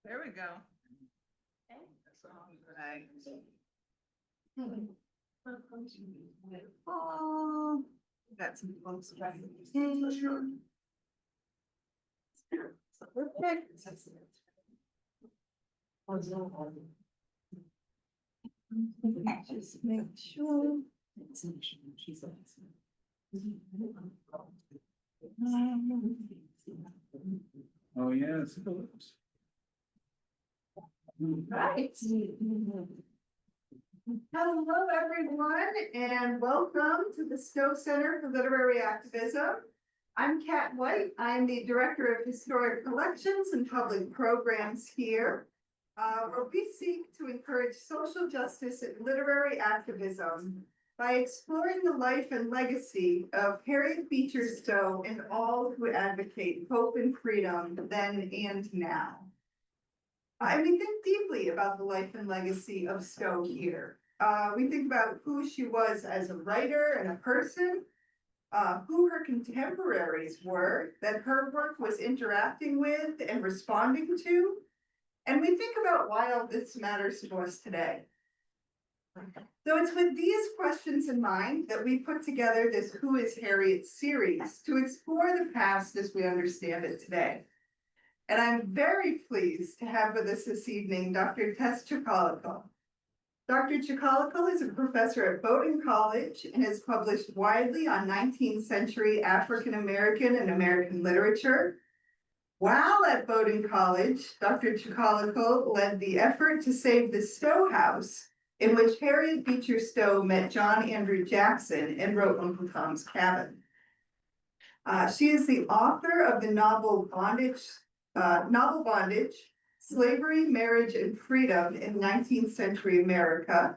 There we go. Right. Oh, got some folks right here. Perfect. Just make sure. Oh, yes. Right. Hello, everyone, and welcome to the Stowe Center for Literary Activism. I'm Kat White. I'm the Director of Historic Collections and Public Programs here, where we seek to encourage social justice and literary activism by exploring the life and legacy of Harriet Beecher Stowe and all who advocate hope and freedom then and now. I mean, think deeply about the life and legacy of Stowe here. We think about who she was as a writer and a person, who her contemporaries were that her work was interacting with and responding to. And we think about why all this matters to us today. So it's with these questions in mind that we put together this Who is Harriet series to explore the past as we understand it today. And I'm very pleased to have with us this evening Dr. Tess Chakkalakal. Dr. Chakkalakal is a professor at Houghton College and has published widely on 19th century African American and American literature. While at Houghton College, Dr. Chakkalakal led the effort to save the Stowe House, in which Harriet Beecher Stowe met John Andrew Jackson and wrote Uncle Tom's Cabin. She is the author of the novel Bondage, Slavery, Marriage, and Freedom in 19th Century America.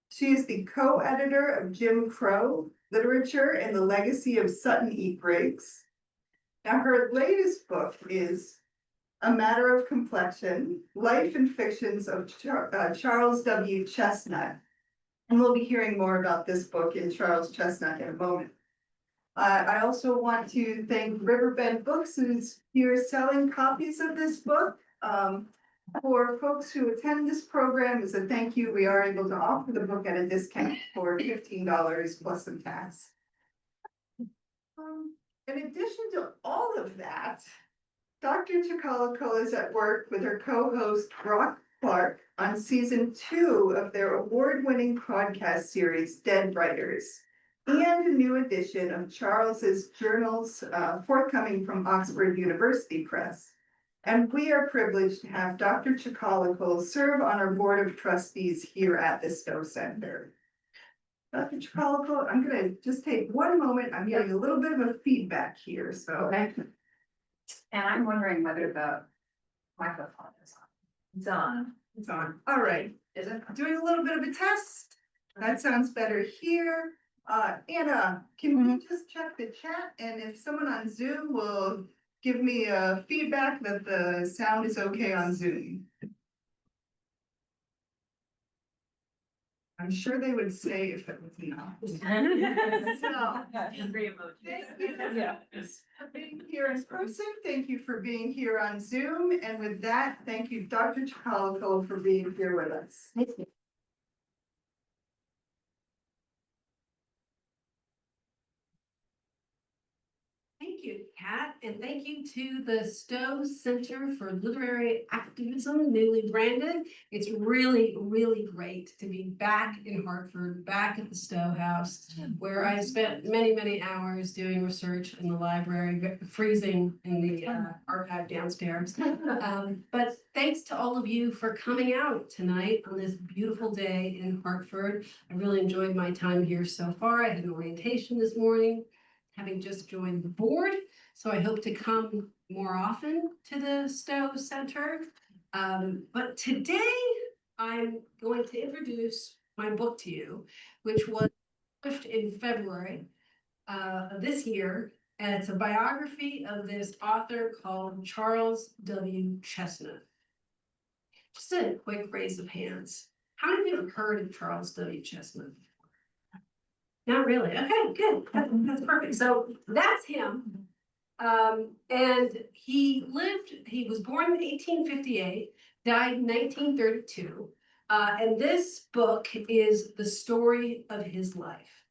She is the co-editor of Jim Crow Literature and the Legacy of Sutton E. Briggs. Now, her latest book is A Matter of Complexion, Life and Fictions of Charles W. Chestnutt. And we'll be hearing more about this book in Charles Chestnutt in a moment. I also want to thank Riverbend Books, who's here selling copies of this book. For folks who attend this program, as a thank you, we are able to offer the book at a discount for $15 plus some tax. In addition to all of that, Dr. Chakkalakal is at work with her co-host Brock Clark on season 2 of their award-winning podcast series, Dead Writers, and a new edition of Charles's journals forthcoming from Oxford University Press. And we are privileged to have Dr. Chakkalakal serve on our board of trustees here at the Stowe Center. Dr. Chakkalakal, I'm going to just take one moment. I'm getting a little bit of a feedback here, so. Okay. And I'm wondering whether the microphone is on. It's on. It's on. All right. Is it? Doing a little bit of a test. That sounds better here. Anna, can we just check the chat? And if someone on Zoom will give me a feedback that the sound is okay on Zoom. I'm sure they would say if it was not. So, thank you for being here in person. Thank you for being here on Zoom. And with that, thank you, Dr. Chakkalakal, for being here with us. Thank you. Thank you, Kat, and thank you to the Stowe Center for Literary Activism, newly branded. It's really, really great to be back in Hartford, back at the Stowe House, where I spent many, many hours doing research in the library, freezing in the archive downstairs. But thanks to all of you for coming out tonight on this beautiful day in Hartford. I really enjoyed my time here so far. I had an orientation this morning, having just joined the board. So I hope to come more often to the Stowe Center. But today I'm going to introduce my book to you, which was published in February of this year. And it's a biography of this author called Charles W. Chestnutt. Just a quick raise of hands. How many of you have heard of Charles W. Chestnutt? Not really. Okay, good. That's perfect. So that's him. And he was born in 1858, died in 1932. And this book is the story of his life.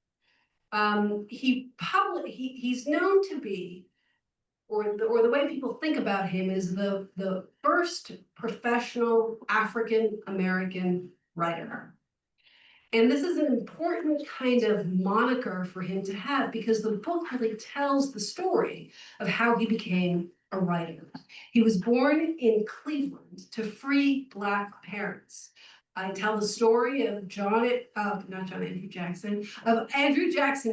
He's known to be, or the way people think about him is the first professional African American writer. And this is an important kind of moniker for him to have because the book really tells the story of how he became a writer. He was born in Cleveland to free Black parents. I tell the story of Andrew Jackson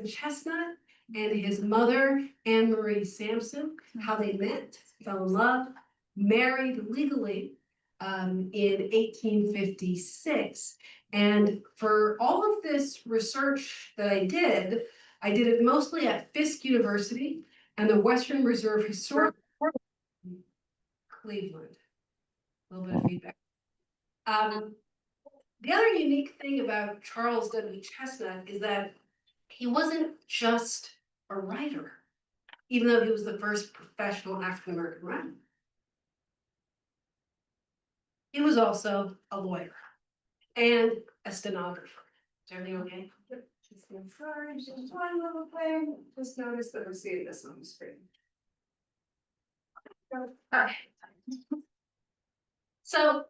Chestnutt and his mother, Anne Marie Sampson, how they met, fell in love, married legally in 1856. And for all of this research that I did it mostly at Fisk University and the Western Reserve Historical Cleveland. A little bit of feedback. The other unique thing about Charles W. Chestnutt is that he wasn't just a writer, even though he was the first professional African American writer. He was also a lawyer and a stenographer. Is everything okay? Sorry, just one little thing, just noticed that we're seeing this on the screen. Okay. So,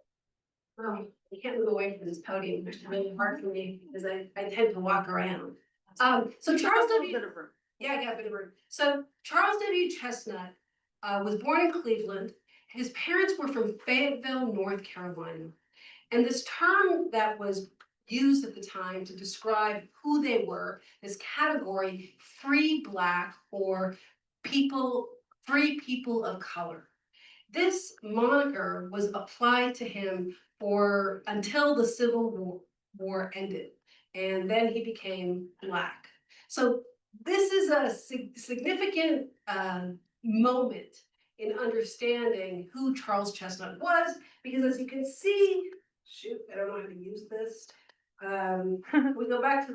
I can't move away from this podium, it's really hard for me because I tend to walk around. So Charles W. Yeah, I got a bit of room. So Charles W. Chestnutt was born in Cleveland. His parents were from Fayetteville, North Carolina. And this term that was used at the time to describe who they were, this category, free Black or free people of color. This moniker was applied to him until the Civil War ended, and then he became Black. So this is a significant moment in understanding who Charles Chestnutt was, because as you can see, shoot, I don't know how to use this. We go back to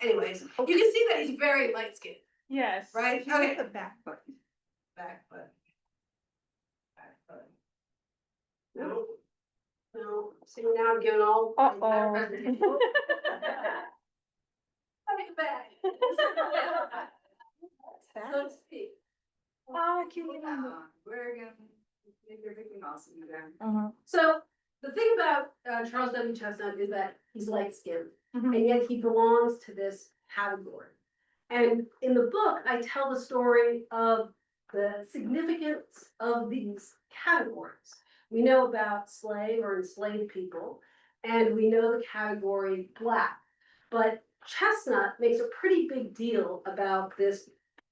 anyways, you can see that he's very light skinned. Yes. Right? Okay, the back button. Back foot. No. See, now I'm giving all. Uh-oh. Let me go back. So to speak. Oh, cute. We're gonna make everything awesome again. So the thing about Charles W. Chestnutt is that he's light skinned, Mhm. and yet he belongs to this category. And in the book, I tell the story of the significance of these categories. We know about slave or enslaved people, and we know the category Black. But Chestnutt makes a pretty big deal about this,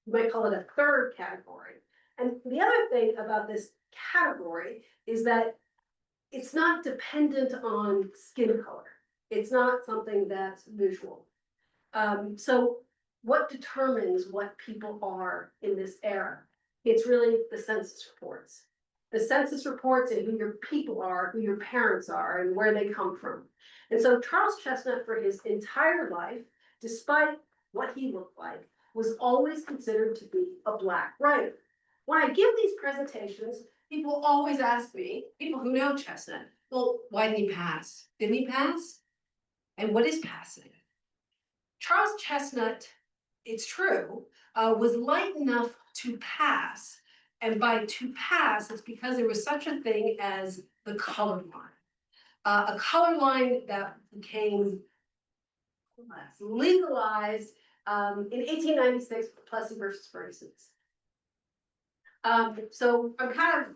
you might call it a third category. And the other thing about this category is that it's not dependent on skin color. It's not something that's visual. So what determines what people are in this era? It's really the census reports. The census reports and who your people are, who your parents are, and where they come from. And so Charles Chestnutt, for his entire life, despite what he looked like, was always considered to be a Black writer. When I give these presentations, people always ask me, people who know Chestnutt, well, why didn't he pass? Didn't he pass? And what is passing? Charles Chestnutt, it's true, was light enough to pass. And by to pass, it's because there was such a thing as the color line. A color line that became legalized in 1896 with Plessy versus Ferguson. So I'm kind of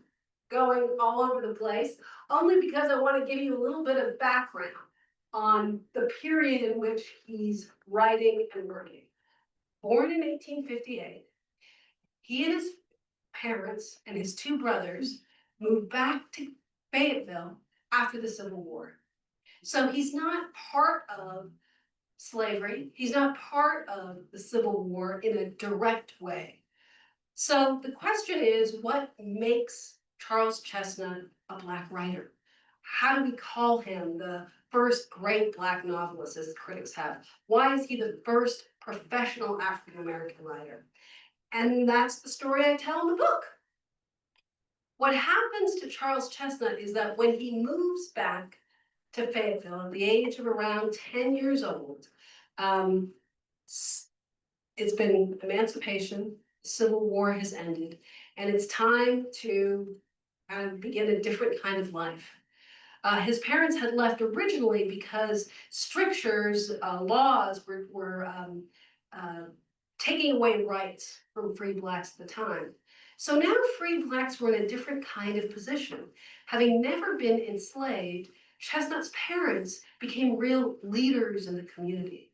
going all over the place, only because I want to give you a little bit of background on the period in which he's writing and working. Born in 1858, he and his parents and his two brothers moved back to Fayetteville after the Civil War. So he's not part of slavery. He's not part of the Civil War in a direct way. So the question is, what makes Charles Chestnutt a Black writer? How do we call him the first great Black novelist, as critics have? Why is he the first professional African American writer? And that's the story I tell in the book. What happens to Charles Chestnutt is that when he moves back to Fayetteville at the age of around 10 years old, it's been emancipation, Civil War has ended, and it's time to kind of begin a different kind of life. His parents had left originally because strictures, laws were taking away rights from free blacks at the time. So now free blacks were in a different kind of position. Having never been enslaved, Chesnutt's parents became real leaders in the community.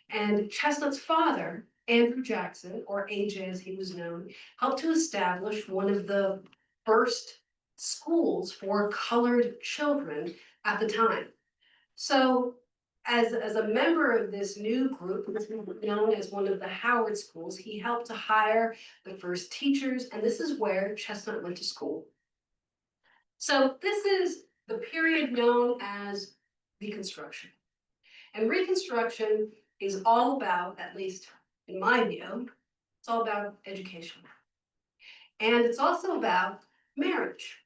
And Chesnutt's father, Andrew Jackson, or AJ as he was known, helped to establish one of the first schools for colored children at the time. So as a member of this new group, known as one of the Howard schools, he helped to hire the first teachers, and this is where Chesnutt went to school. So this is the period known as Reconstruction. And Reconstruction is all about, at least in my view, it's all about education. And it's also about marriage.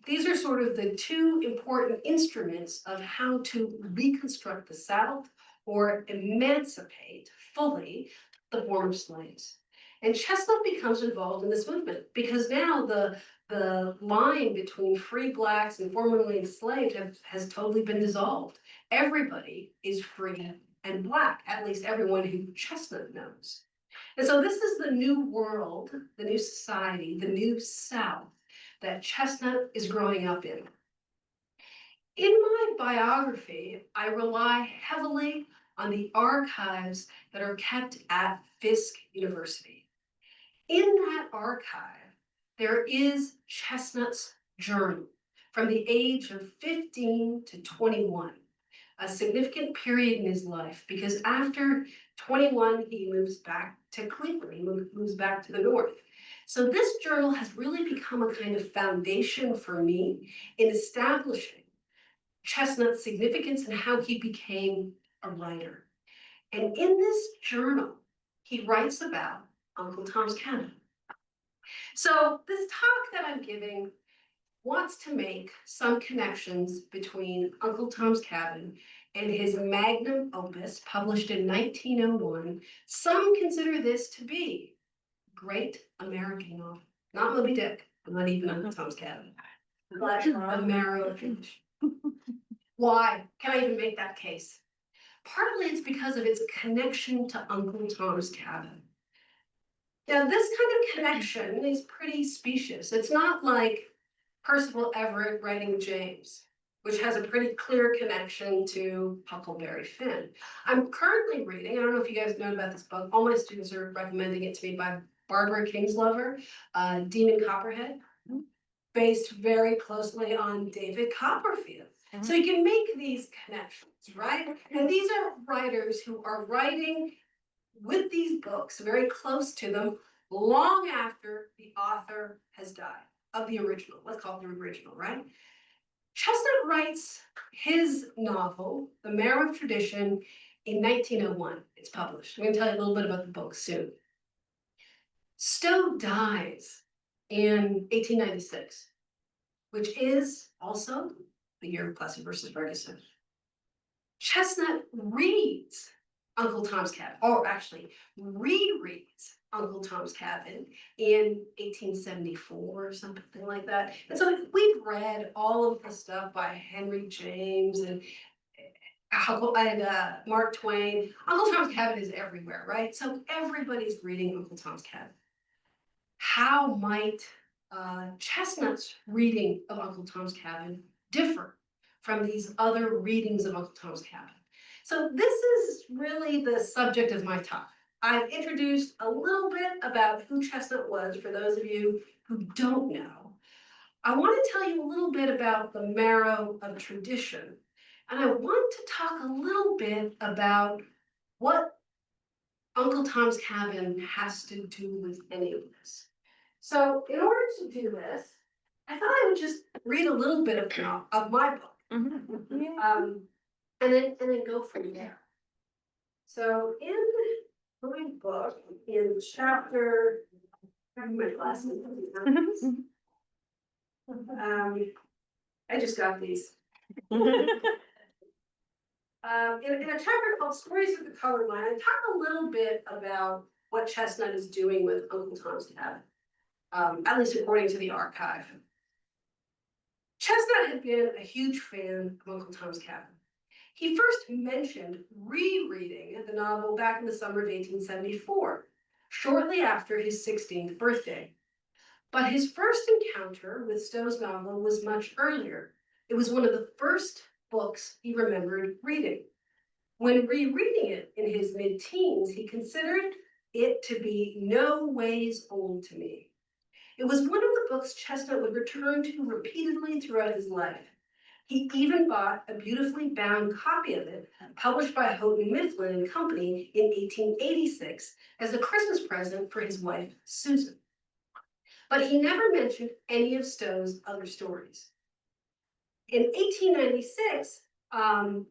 These are sort of the two important instruments of how to reconstruct the South or emancipate fully the former slaves. And Chestnut becomes involved in this movement because now the line between free blacks and formerly enslaved has totally been dissolved. Everybody is free and black, at least everyone who Chestnut knows. And so this is the new world, the new society, the new South that Chestnut is growing up in. In my biography, I rely heavily on the archives that are kept at Fisk University. In that archive, there is Chestnut's journal from the age of 15 to 21, a significant period in his life, because after 21, he moves back to Cleveland, he moves back to the North. So this journal has really become a kind of foundation for me in establishing Chestnut's significance and how he became a writer. And in this journal, he writes about Uncle Tom's Cabin. So this talk that I'm giving wants to make some connections between Uncle Tom's Cabin and his magnum opus published in 1901. Some consider this to be great American novel, not Moby Dick, not even Uncle Tom's Cabin, but The Marrow of Tradition. Why can I even make that case? Partly it's because of its connection to Uncle Tom's Cabin. Now, this kind of connection is pretty specious. It's not like Percival Everett writing James, which has a pretty clear connection to Huckleberry Finn. I'm currently reading, I don't know if you guys know about this book, all my students are recommending it to me, by Barbara Kingslover, Demon Copperhead, based very closely on David Copperfield. So you can make these connections, right? And these are writers who are writing with these books very close to them long after the author has died, of the original. Let's call it the original, right? Chestnut writes his novel, The Marrow of Tradition, in 1901. It's published. I'm going to tell you a little bit about the book soon. Stowe dies in 1896, which is also the year of Plessy versus Ferguson. Chestnut reads Uncle Tom's Cabin, or actually rereads Uncle Tom's Cabin in 1874 or something like that. And so we've read all of the stuff by Henry James and Mark Twain. Uncle Tom's Cabin is everywhere, right? So everybody's reading Uncle Tom's Cabin. How might Chestnut's reading of Uncle Tom's Cabin differ from these other readings of Uncle Tom's Cabin? So this is really the subject of my talk. I've introduced a little bit about who Chestnut was for those of you who don't know. I want to tell you a little bit about the Marrow of Tradition, and I want to talk a little bit about what Uncle Tom's Cabin has to do with any of this. So in order to do this, I thought I would just read a little bit of my book. And then go from there. So in my book in chapter. I have my glasses. I just got these. In a chapter called Stories of the Color Line, I talk a little bit about what Chestnut is doing with Uncle Tom's Cabin, at least according to the archive. Chestnut had been a huge fan of Uncle Tom's Cabin. He first mentioned rereading the novel back in the summer of 1874, shortly after his 16th birthday. But his first encounter with Stowe's novel was much earlier. It was one of the first books he remembered reading. When rereading it in his mid-teens, he considered it to be no ways old to me. It was one of the books Chestnut would return to repeatedly throughout his life. He even bought a beautifully bound copy of it, published by Houghton Mifflin Co. in 1886 as a Christmas present for his wife, Susan. But he never mentioned any of Stowe's other stories. In 1896,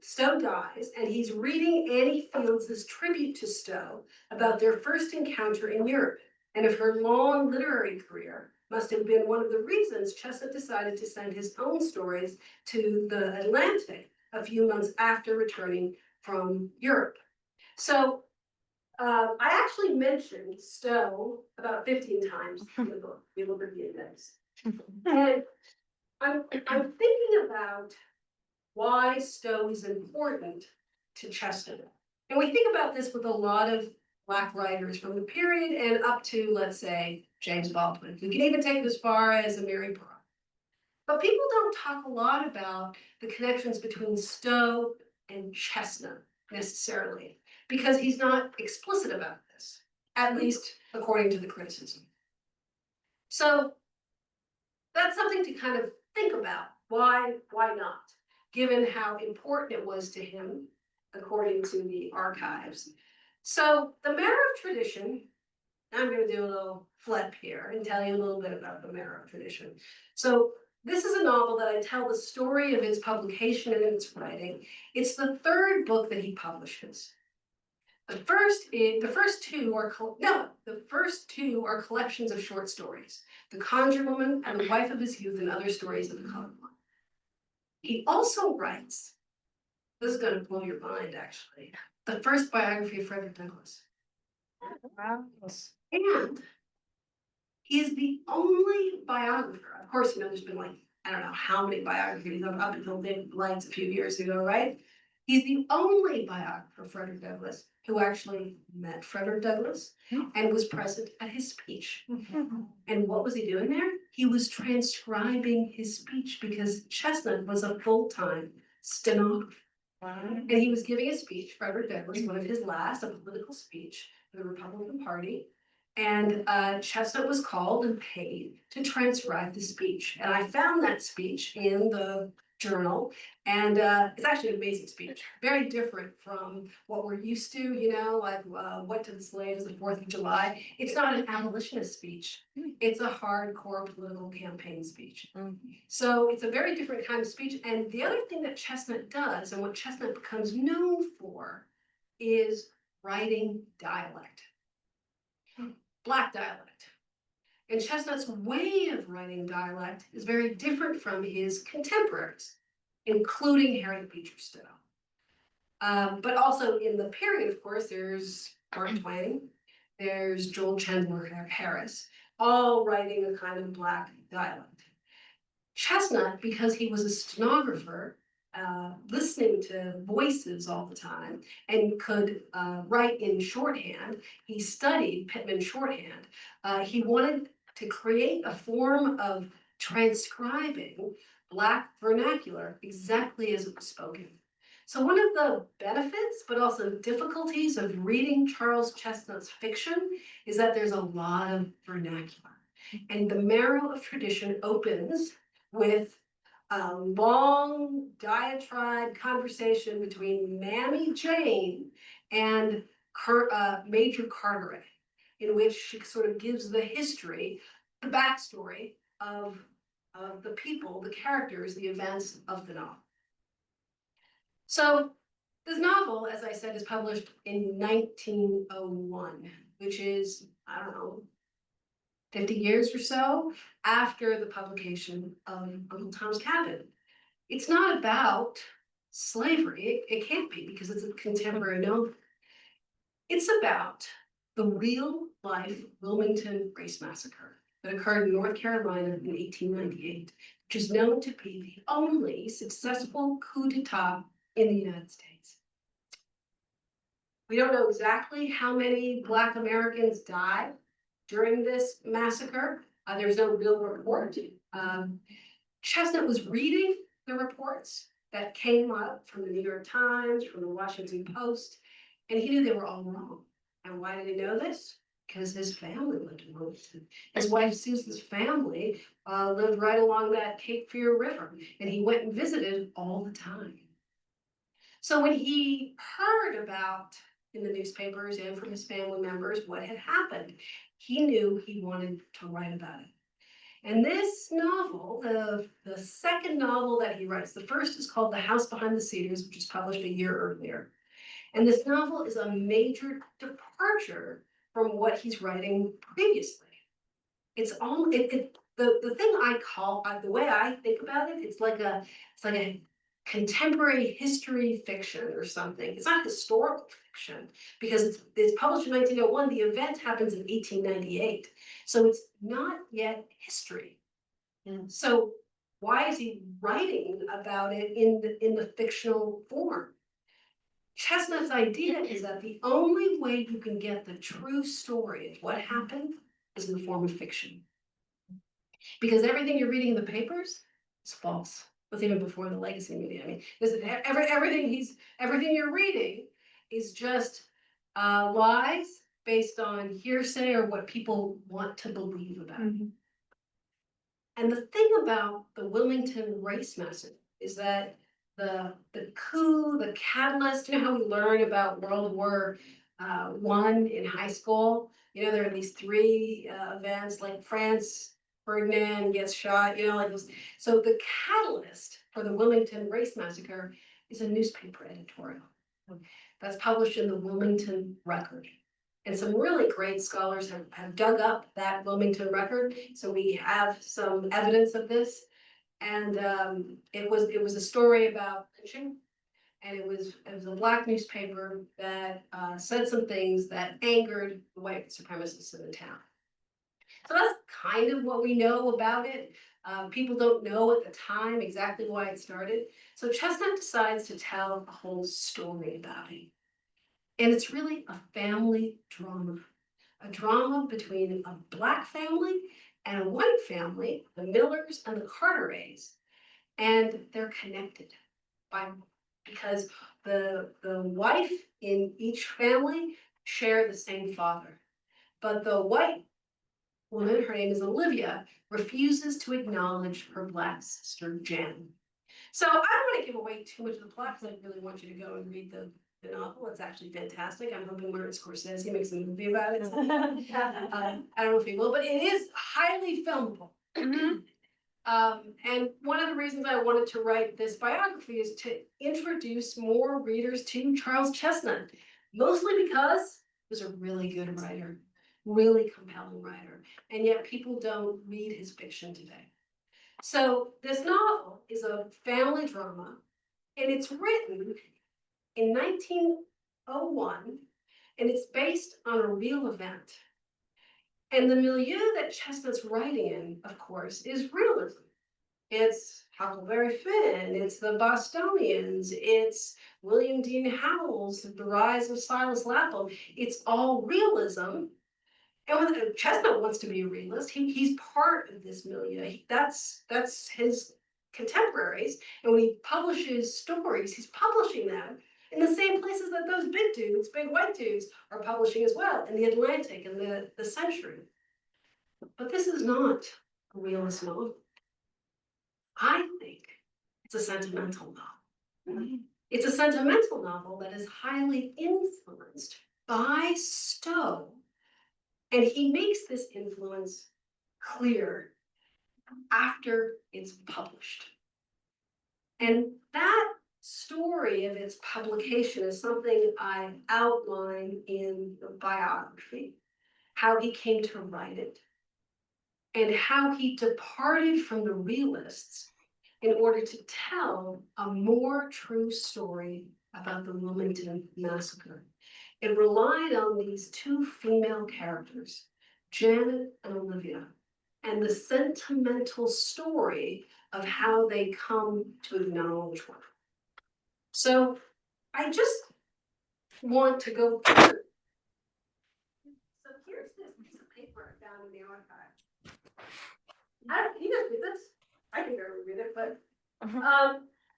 Stowe dies, and he's reading Annie Fields' tribute to Stowe about their first encounter in Europe, and of her long literary career must have been one of the reasons Chestnut decided to send his own stories to the Atlantic a few months after returning from Europe. So I actually mentioned Stowe about 15 times in the book. We look at the index. And I'm thinking about why Stowe is important to Chestnut. And we think about this with a lot of Black writers from the period and up to, let's say, James Baldwin. We can even take it as far as Mary Brown. But people don't talk a lot about the connections between Stowe and Chestnut necessarily, because he's not explicit about this, at least according to the criticism. So that's something to kind of think about. Why not? Given how important it was to him, according to the archives. So the Marrow of Tradition, I'm going to do a little flip here and tell you a little bit about the Marrow of Tradition. So this is a novel that I tell the story of its publication and its writing. It's the third book that he publishes. The first two are collections of short stories. The Conjure Woman and the Wife of His Youth and Other Stories of the Colored One. He also writes, this is going to blow your mind actually, the first biography of Frederick Douglass. Wow. And he is the only biographer. Of course, there's been like, I don't know how many biographies up until Big Lights a few years ago, right? He's the only biographer of Frederick Douglass who actually met Frederick Douglass and was present at his speech. And what was he doing there? He was transcribing his speech because Chestnut was a full-time stenographer. And he was giving a speech, Frederick Douglass, one of his last, a political speech for the Republican Party. And Chestnut was called and paid to transcribe the speech. And I found that speech in the journal. And it's actually an amazing speech, very different from what we're used to, like what to the slaves, the 4th of July. It's not an abolitionist speech. It's a hardcore political campaign speech. So it's a very different kind of speech. And the other thing that Chestnut does, and what Chestnut becomes known for, is writing dialect. Black dialect. And Chestnut's way of writing dialect is very different from his contemporaries, including Harriet Beecher Stowe. But also in the period, of course, there's Mark Twain, there's Joel Chandler Harris, all writing a kind of Black dialect. Chestnut, because he was a stenographer, listening to voices all the time and could write in shorthand. He studied Pitman shorthand. He wanted to create a form of transcribing Black vernacular exactly as it was spoken. So one of the benefits, but also difficulties of reading Charles Chestnut's fiction is that there's a lot of vernacular. And the Marrow of Tradition opens with a long diatribe conversation between Mammy Jane and Major Carteret, in which she sort of gives the history, the backstory of the people, the characters, the events of the novel. So This novel, as I said, is published in 1901, which is, I don't know, 50 years or so after the publication of Uncle Tom's Cabin. It's not about slavery. It can't be because it's a contemporary novel. It's about the real life Wilmington race massacre that occurred in North Carolina in 1898, which is known to be the only successful coup d'etat in the United States. We don't know exactly how many Black Americans died during this massacre. There's no real report. Chestnutt was reading the reports that came up from the New York Times, from the Washington Post, and he knew they were all wrong. And why did he know this? Because his family lived in Wilmington. His wife Susan's family lived right along that Cape Fear River, and he went and visited all the time. So when he heard about in the newspapers and from his family members what had happened, he knew he wanted to write about it. And this novel, the second novel that he writes, the first is called The House Behind the Cedars, which was published a year earlier. And this novel is a major departure from what he's writing previously. It's all the thing I call the way I think about it, it's like a contemporary history fiction or something. It's not historical fiction because it's published in 1901. The event happens in 1898, so it's not yet history. So why is he writing about it in the fictional form? Chestnutt's idea is that the only way you can get the true story of what happened is in the form of fiction. Because everything you're reading in the papers is false. It was even before the legacy media. I mean, everything you're reading is just lies based on hearsay or what people want to believe about. Mm-hmm. And the thing about the Wilmington race massacre is that the coup, the catalyst, you know how we learn about World War I in high school? You know, there are these three events like France, Ferdinand gets shot, you know, like this. So the catalyst for the Wilmington race massacre is a newspaper editorial that's published in the Wilmington Record. And some really great scholars have dug up that Wilmington Record. So we have some evidence of this. And it was a story about lynching. And it was a Black newspaper that said some things that angered the white supremacists in the town. So that's kind of what we know about it. People don't know at the time exactly why it started. So Chestnutt decides to tell a whole story about it. And it's really a family drama. A drama between a Black family and a white family, the Millers and the Carterets. And they're connected because the wife in each family share the same father. But the white woman, her name is Olivia, refuses to acknowledge her Black sister, Jan. So I don't want to give away too much of the plot because I really want you to go and read the novel. It's actually fantastic. I'm hoping Martin Scorsese makes a movie about it. I don't know if he will, but it is highly filmable. And one of the reasons I wanted to write this biography is to introduce more readers to Charles Chestnutt, mostly because he was a really good writer, really compelling writer, and yet people don't read his fiction today. So this novel is a family drama, and it's written in 1901, and it's based on a real event. And the milieu that Chestnutt's writing in, of course, is realism. It's Huckleberry Finn, it's the Bostonians, it's William Dean Howells, The Rise of Silas Lapham. It's all realism. And when Chestnutt wants to be a realist, he's part of this milieu. That's his contemporaries. And when he publishes stories, he's publishing them in the same places that those big dudes, big white dudes, are publishing as well, in the Atlantic and the Century. But this is not a realist novel. I think it's a sentimental novel. It's a sentimental novel that is highly influenced by Stowe. And he makes this influence clear after it's published. And that story of its publication is something I outline in the biography, how he came to write it, and how he departed from the realists in order to tell a more true story about the Wilmington Massacre. It relied on these two female characters, Janet and Olivia, and the sentimental story of how they come to acknowledge one. So I just want to go through. So here's this piece of paper I found in the archive. He doesn't read this. I can barely read it, but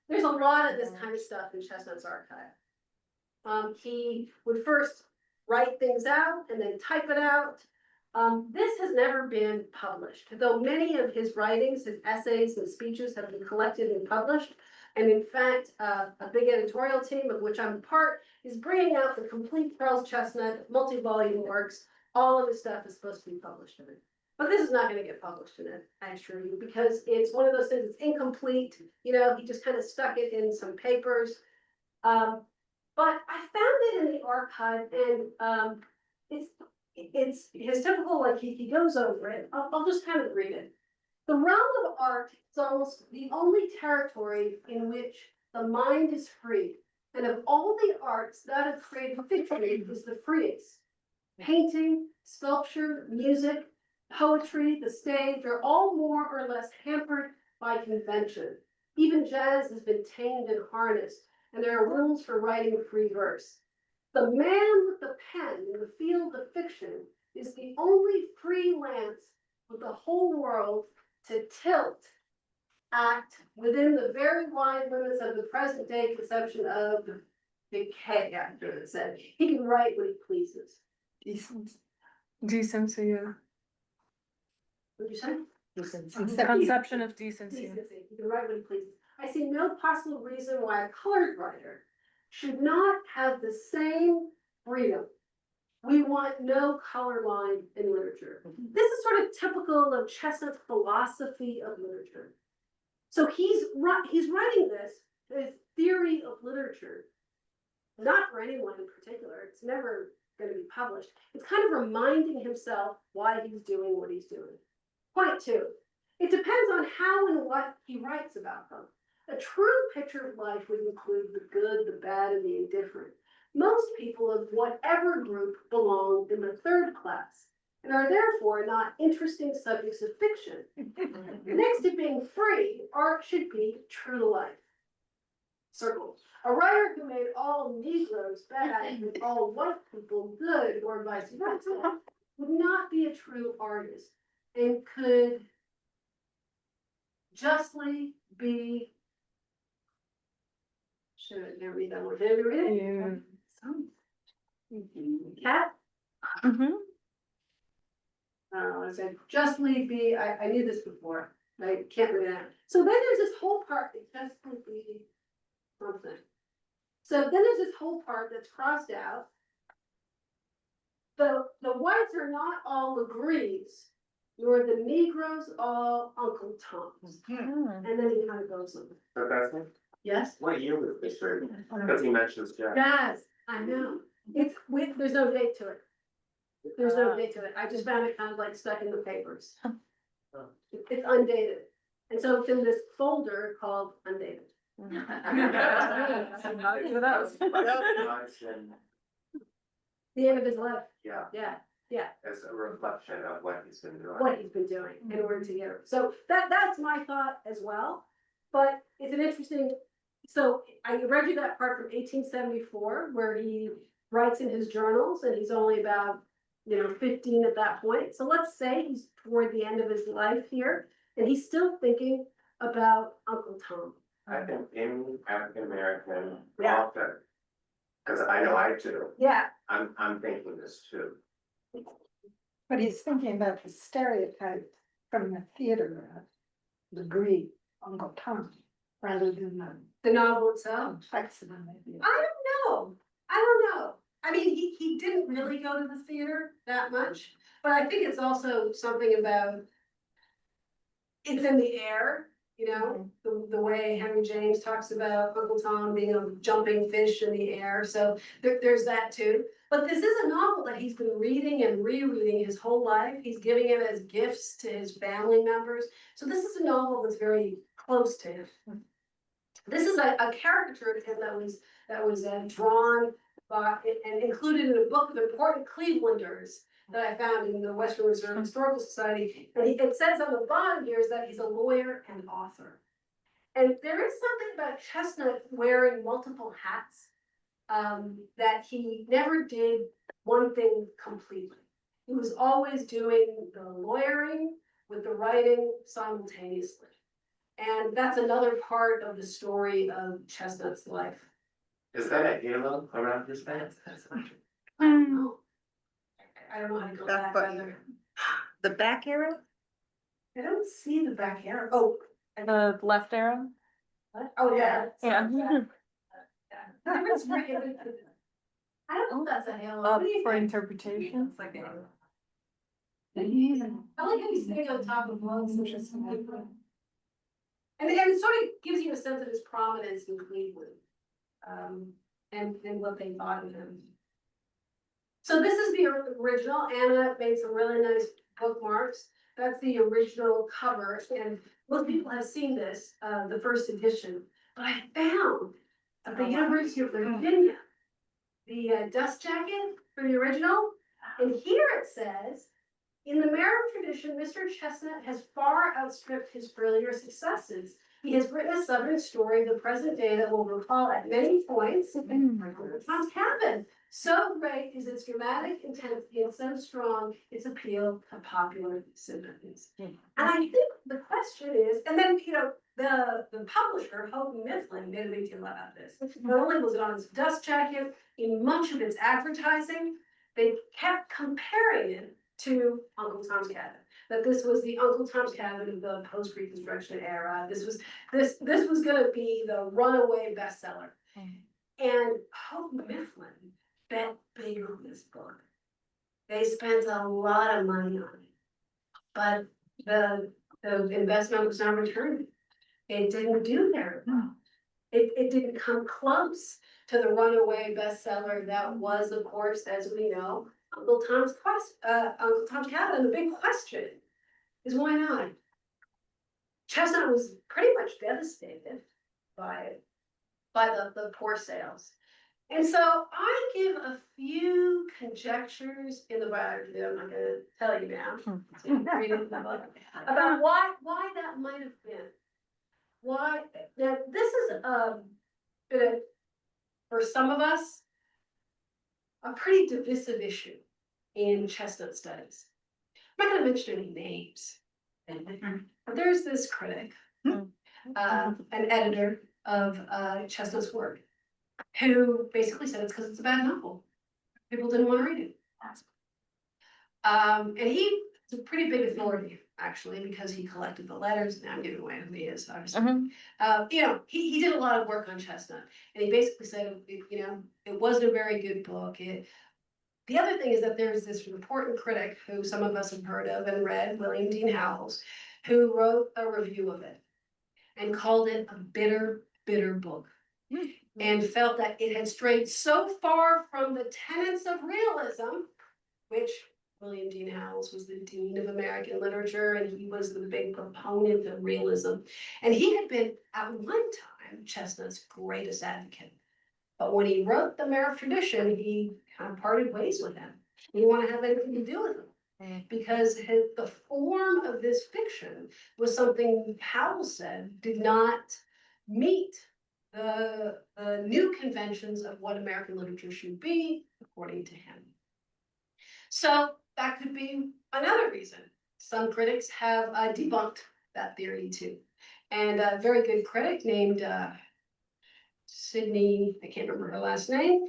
there's a lot of this kind of stuff in Chesnutt's archive. He would first write things out and then type it out. This has never been published, though many of his writings, his essays and speeches have been collected and published. And in fact, a big editorial team of which I'm part is bringing out the complete Charles Chestnutt multi-volume works. All of his stuff is supposed to be published in it. But this is not going to get published in it, I assure you, because it's one of those things that's incomplete. You know, he just kind of stuck it in some papers. But I found it in the archive, and it's his typical, like he goes over it. I'll just kind of read it. The realm of art is almost the only territory in which the mind is free, and of all the arts, that of creative fiction is the freest. Painting, sculpture, music, poetry, the stage are all more or less hampered by convention. Even jazz has been tamed and harnessed, and there are rules for writing free verse. The man with the pen in the field of fiction is the only freelance with the whole world to tilt, act within the very wide limits of the present day conception of decay, after it said. He can write what he pleases. Decency, yeah. What'd you say? Conception of decency. Decency. He can write what he pleases. I see no possible reason why a colored writer should not have the same freedom. We want no color line in literature. This is sort of typical of Chesnutt's philosophy of literature. So he's writing this theory of literature, not for anyone in particular. It's never going to be published. It's kind of reminding himself why he's doing what he's doing. Point two, it depends on how and what he writes about them. A true picture of life would include the good, the bad, and the indifferent. Most people of whatever group belong in the third class and are therefore not interesting subjects of fiction. Next to being free, art should be true to life. Circle. A writer who made all Negroes bad and all white people good, or vice versa, would not be a true artist and could justly be. Should I never read that one? Did I read it? Yeah. Cat? I said justly be. I knew this before. I can't read that. So then there's this whole part that justly be something. So then there's this whole part that's crossed out. The whites are not all agrees, nor the Negroes all Uncle Toms. And then he kind of goes on. So that's it? Yes? What year was this written? Because he mentions jazz. Yes, I know. There's no date to it. There's no date to it. I just found it kind of like stuck in the papers. It's undated. And so it's in this folder called undated. The end of his life. Yeah, Yeah, as a reflection of what he's been doing. what he's been doing in order to get her. So that's my thought as well. But it's an interesting, so I read you that part from 1874 where he writes in his journals and he's only about 15 at that point. So let's say he's toward the end of his life here and he's still thinking about Uncle Tom. I think in African American Yeah. author, because I know I do, Yeah, I'm thinking this too. But he's thinking about the stereotype from the theater of the Greek Uncle Tom, rather than the novel itself. complexity maybe. I don't know. I mean, he didn't really go to the theater that much, but I think it's also something about it's in the air. You know, the way Henry James talks about Uncle Tom being a jumping fish in the air, so there's that too. But this is a novel that he's been reading and rereading his whole life. He's giving it as gifts to his family members. So this is a novel that's very close to him. This is a caricature of him that was drawn by and included in a book of important Clevelanders that I found in the Western Reserve Historical Society. And it says on the bottom here is that he's a lawyer and author. And there is something about Chestnut wearing multiple hats, that he never did one thing completely. He was always doing the lawyering with the writing simultaneously. And that's another part of the story of Chestnut's life. Is that a halo around his head? I don't know. I don't know how to go back either. The back arrow? I don't see the back arrow. Oh, The left arrow? what? Oh, yeah. Yeah. I don't know if that's a halo. What Up do you for think? interpretation. It's like a- I like how he's sitting on top of logs. And it sort of gives you a sense of his prominence in Cleveland. And what they thought of him. So this is the original. Anna made some really nice bookmarks. That's the original cover, and most people have seen this, the first edition. But I found at the University of Virginia, the dust jacket for the original, and here it says, in the Marrow of Tradition, Mr. Chestnut has far outstripped his earlier successes. He has written a Southern story of the present day that will recall at many points Tom's Cabin. So great is its dramatic intensity and so strong its appeal to popular sympathies. And I think the question is, and then, you know, the publisher, Houghton Mifflin, made a big deal about this. Not only was it on its dust jacket, in much of its advertising, they kept comparing it to Uncle Tom's Cabin. That this was the Uncle Tom's Cabin of the post-Reconstruction era. This was gonna be the runaway bestseller. And Houghton Mifflin bet big on this book. They spent a lot of money on it, but the investment was not returned. It didn't do very well. It didn't come close to the runaway bestseller that was, of course, as we know, Uncle Tom's Cabin. And the big question is why not? Chestnut was pretty much devastated by the poor sales. And so I give a few conjectures in the biography that I'm not gonna tell you now. So you can read it in the book, about why that might have been. Why, now this is been for some of us, a pretty divisive issue in Chestnut studies. I'm not gonna mention any names. But there's this critic, an editor of Chestnut's work, who basically said it's because it's a bad novel. People didn't want to read it. And he's a pretty big authority, actually, because he collected the letters. Now I'm giving away who he is, obviously. You know, he did a lot of work on Chestnut, and he basically said, you know, it wasn't a very good book. The other thing is that there's this important critic who some of us have heard of and read, William Dean Howells, who wrote a review of it and called it a bitter, bitter book. And felt that it had strayed so far from the tenets of realism, which William Dean Howells was the Dean of American Literature, and he was the big proponent of realism. And he had been, at one time, Chestnut's greatest advocate. But when he wrote The Marrow of Tradition, he kind of parted ways with him. He didn't want to have anything to do with him. Because the form of this fiction was something Howells said did not meet the new conventions of what American literature should be, according to him. So that could be another reason. Some critics have debunked that theory too. And a very good critic named Sydney, I can't remember her last name.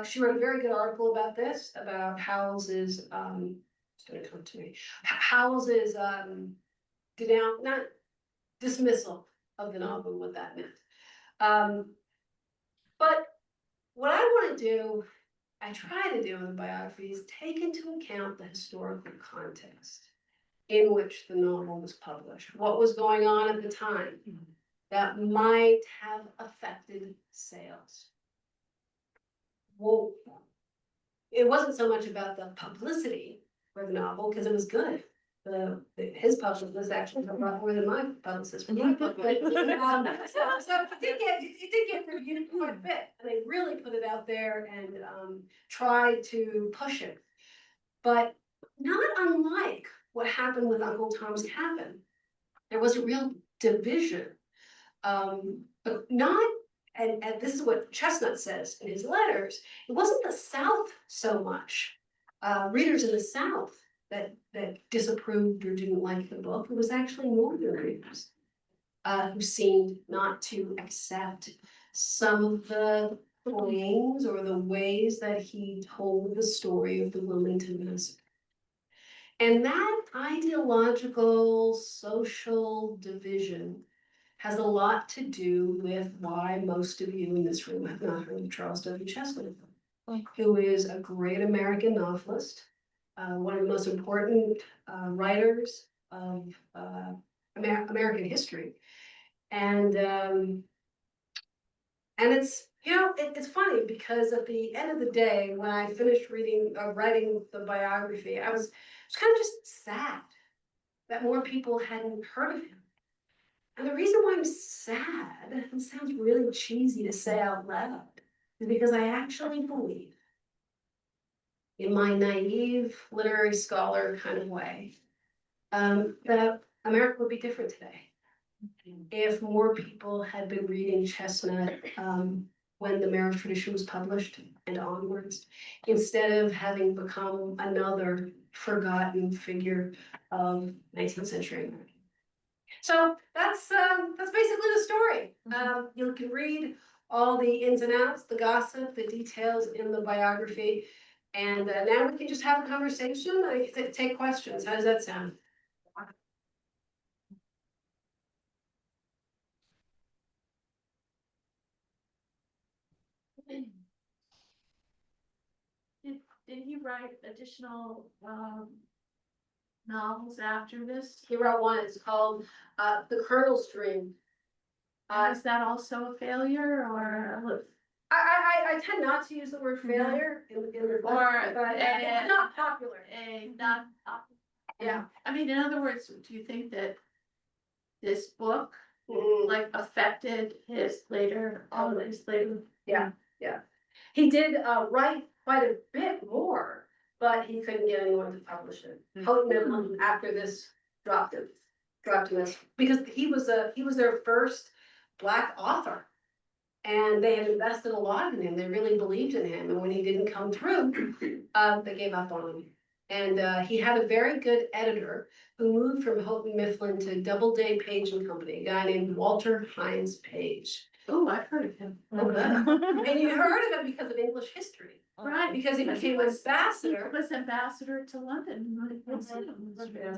She wrote a very good article about this, about Howells's, it's gonna come to me, Howells's not dismissal of the novel and what that meant. But what I want to do, I try to do in the biography, is take into account the historical context. in which the novel was published, what was going on at the time that might have affected sales. Well, it wasn't so much about the publicity for the novel, because it was good. His publicist actually a lot more than my publicist for my book, but so it did get reviewed quite a bit, and they really put it out there and tried to push it. But not unlike what happened with Uncle Tom's Cabin, there was a real division. But not, and this is what Chestnutt says in his letters, it wasn't the South so much, readers in the South that disapproved or didn't like the book. It was actually Northern readers who seemed not to accept some of the claims or the ways that he told the story of the Wilmington Massacre. And that ideological, social division has a lot to do with why most of you in this room have not heard of Charles W. Chestnutt, who is a great American novelist, one of the most important writers of American history. And it's, you know, it's funny because at the end of the day, when I finished writing the biography, I was kind of just sad that more people hadn't heard of him. And the reason why I'm sad, it sounds really cheesy to say out loud, is because I actually believe, in my naive literary scholar kind of way, that America would be different today if more people had been reading Chestnutt when the Marrow of Tradition was published and onwards, instead of having become another forgotten figure of 19th century America. So that's basically the story. You can read all the ins and outs, the gossip, the details in the biography. And now we can just have a conversation. I can take questions. How does that sound? Did he write additional novels after this? He wrote one. It's called The Colonel's Dream. Was that also a failure or? I tend not to use the word failure in the book, but it's not popular. Not. Yeah. I mean, in other words, do you think that this book like affected his later, all his later? Yeah. He did write quite a bit more, but he couldn't get anyone to publish it. Houghton Mifflin, after this, dropped him as, because he was their first Black author, and they had invested a lot in him. They really believed in him, and when he didn't come through, they gave up on him. And he had a very good editor who moved from Houghton Mifflin to Doubleday, Page and Company, a guy named Walter Hines Page. Oh, I've heard of him. And you heard of him because of English history. Right, Because he became ambassador. He was ambassador to London. That's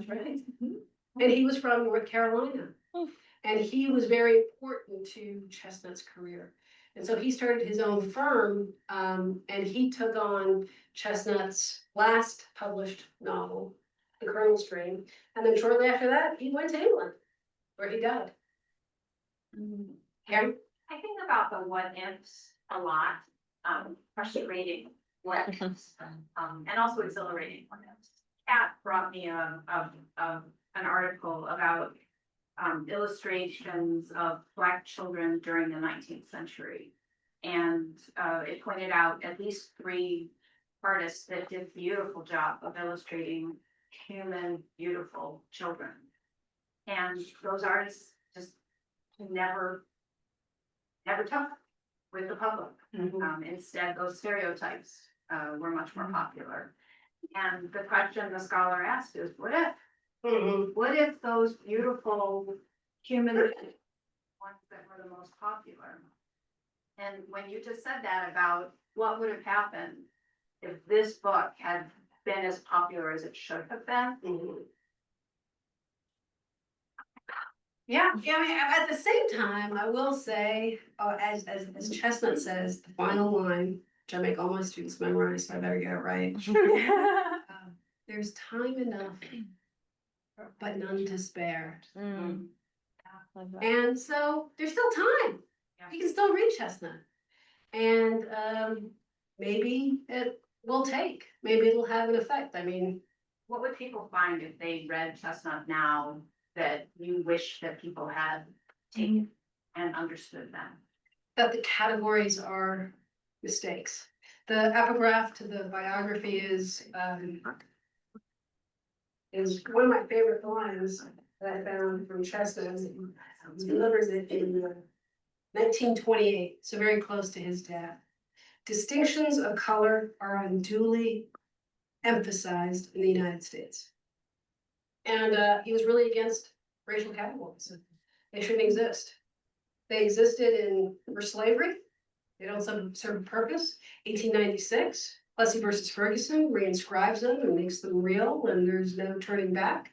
right. And he was from North Carolina. And he was very important to Chestnutt's career. And so he started his own firm, and he took on Chestnutt's last published novel, The Colonel's Dream. And then shortly after that, he went to England, where he died. Karen? I think about the what ifs a lot, frustrating what ifs, and also exhilarating what ifs. Kat brought me an article about illustrations of Black children during the 19th century. And it pointed out at least 3 artists that did a beautiful job of illustrating human, beautiful children. And those artists just never took with the public. Instead, those stereotypes were much more popular. And the question the scholar asked is, what if? What if those beautiful human ones that were the most popular? And when you just said that about what would have happened if this book had been as popular as it should have been. Yeah, I mean, at the same time, I will say, as Chestnutt says, the final line, which I make all my students memorize, so I better get it right. There's time enough but none to spare. Mm. And so there's still time. Yeah. You can still read Chestnut. And maybe it will take, maybe it'll have an effect. I mean, What would people find if they read Chestnut now that you wish that people had taken and understood them? that the categories are mistakes. The epigraph to the biography is one of my favorite lines that I found from Chestnut. He delivers it in 1928, so very close to his death. Distinctions of color are unduly emphasized in the United States. And he was really against racial categories. They shouldn't exist. They existed for slavery. They don't serve a purpose. 1896, Plessy versus Ferguson reinscribes them and makes them real, and there's no turning back.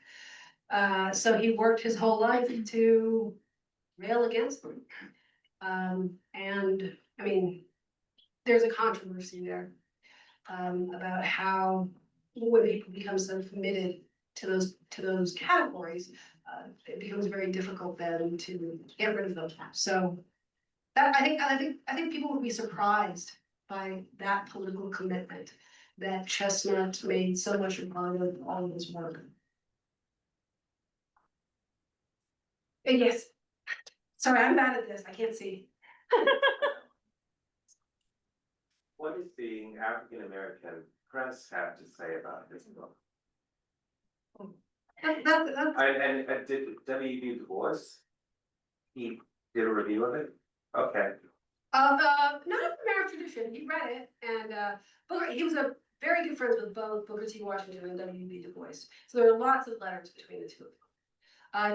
So he worked his whole life to rail against them. And I mean, there's a controversy there about how when people become so committed to those categories, it becomes very difficult then to get rid of them. So that I think people would be surprised by that political commitment that Chestnut made so much a part of all of his work. And yes, sorry, I'm bad at this. I can't see. What does the African American press have to say about this book? That's And did W.B. Du Bois, he did a review of it? Okay. not of the Marrow of Tradition. He read it, and he was a very good friends with both Booker T. Washington and W.B. Du Bois. So there are lots of letters between the two of them.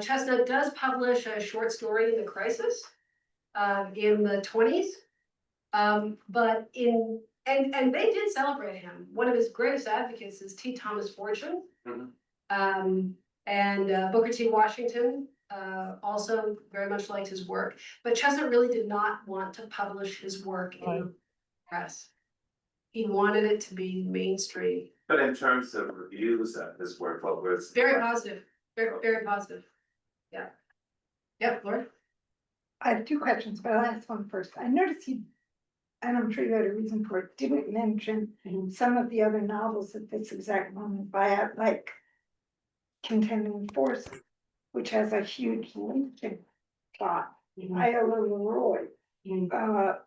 Chestnut does publish a short story in the Crisis in the 20s, but and they did celebrate him. One of his greatest advocates is T. Thomas Fortune. And Booker T. Washington also very much liked his work, but Chestnut really did not want to publish his work in the press. He wanted it to be mainstream. But in terms of reviews of his work, what was? Very positive, very positive. Yeah. Yep, Laura? I have two questions, but I'll ask one first. I noticed he, and I'm sure you had a reason for it, didn't mention some of the other novels at this exact moment by like Contending Forces, which has a huge lynching plot. Iola Leroy.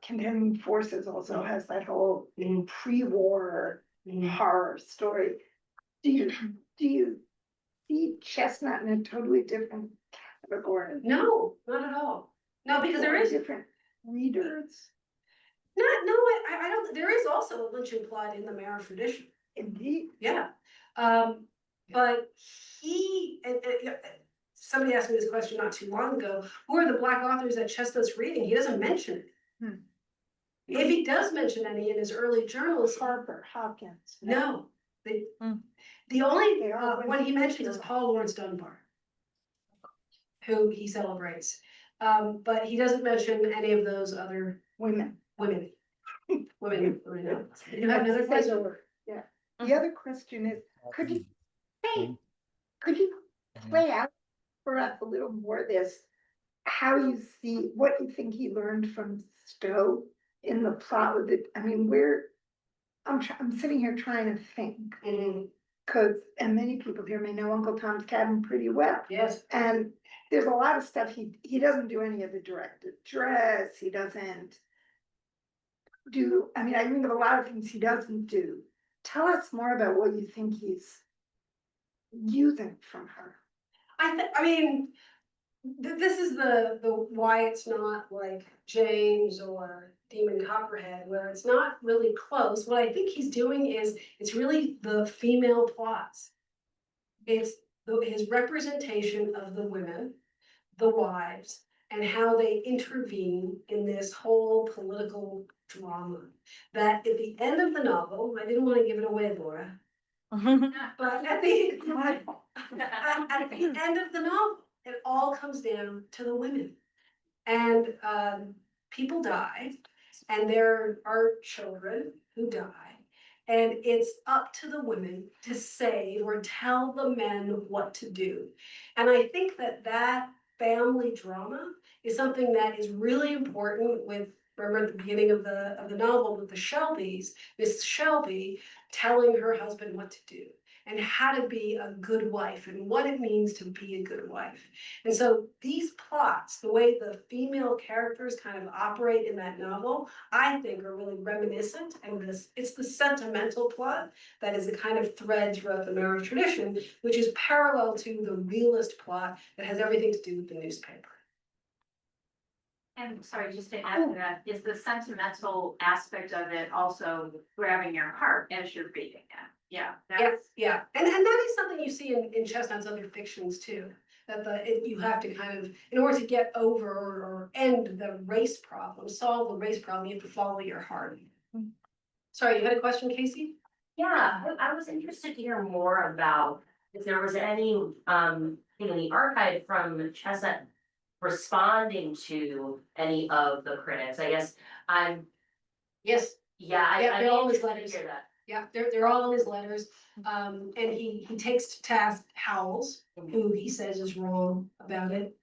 Contending Forces also has that whole pre-war horror story. Do you see Chestnut in a totally different category? No, not at all. No, because there is different readers. I don't, there is also a lynching plot in the Marrow of Tradition. Indeed. Yeah. But somebody asked me this question not too long ago. Who are the Black authors that Chestnut's reading? He doesn't mention it. If he does mention any in his early journals, Harper, Hopkins. no. The only one he mentions is Paul Laurence Dunbar, who he celebrates. But he doesn't mention any of those other Women. women. You have another question? Yeah. The other question is, could you play out for us a little more this, how you see, what you think he learned from Stowe in the plot with it? I mean, I'm sitting here trying to think. And many people here may know Uncle Tom's Cabin pretty well. Yes. And there's a lot of stuff he doesn't do any of the direct address. He doesn't do, I mean, I think of a lot of things he doesn't do. Tell us more about what you think he's using from her. I mean, this is the why it's not like James or Demon Copperhead, where it's not really close. What I think he's doing is it's really the female plots. It's his representation of the women, the wives, and how they intervene in this whole political drama. That at the end of the novel, I didn't want to give it away, Laura, but at the end of the novel, it all comes down to the women. And people die, and there are children who die, And it's up to the women to say or tell the men what to do. And I think that that family drama is something that is really important with, remember at the beginning of the novel with the Shelbys, Miss Shelby telling her husband what to do and how to be a good wife and what it means to be a good wife. And so these plots, the way the female characters kind of operate in that novel, I think are really reminiscent, and it's the sentimental plot that is a kind of thread throughout the Marrow of Tradition, which is parallel to the realist plot that has everything to do with the newspaper. And sorry, just to add to that, is the sentimental aspect of it also grabbing your heart as you're reading it? Yeah. Yeah, and that is something you see in Chestnutt's other fictions too. That you have to kind of, in order to get over or end the race problem, solve the race problem, you have to follow your heart. Sorry, you had a question, Casey? Yeah, I was interested to hear more about if there was any, in the archive from Chesnutt responding to any of the critics. I guess Yes. yeah, Yeah, I'd they're be all his interested to letters. hear that. Yeah, they're all in his letters. And he takes to task Howells, who he says is wrong about it.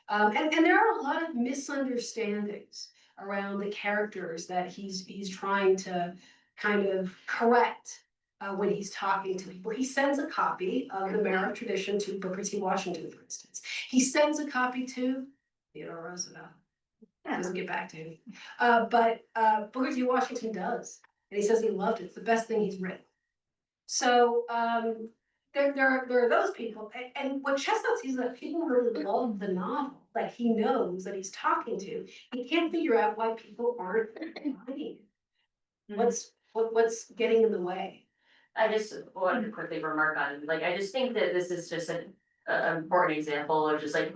And there are a lot of misunderstandings around the characters that he's trying to kind of correct when he's talking to people. He sends a copy of the Marrow of Tradition to Booker T. Washington, for instance. He sends a copy to Theodore Roosevelt. Doesn't get back to him. But Booker T. Washington does. And he says he loved it. It's the best thing he's written. So there are those people. And what Chestnut sees is that people really love the novel. Like he knows that he's talking to. He can't figure out why people aren't reading it. What's getting in the way? I just wanted to quickly remark on, like, I just think that this is just an important example of just like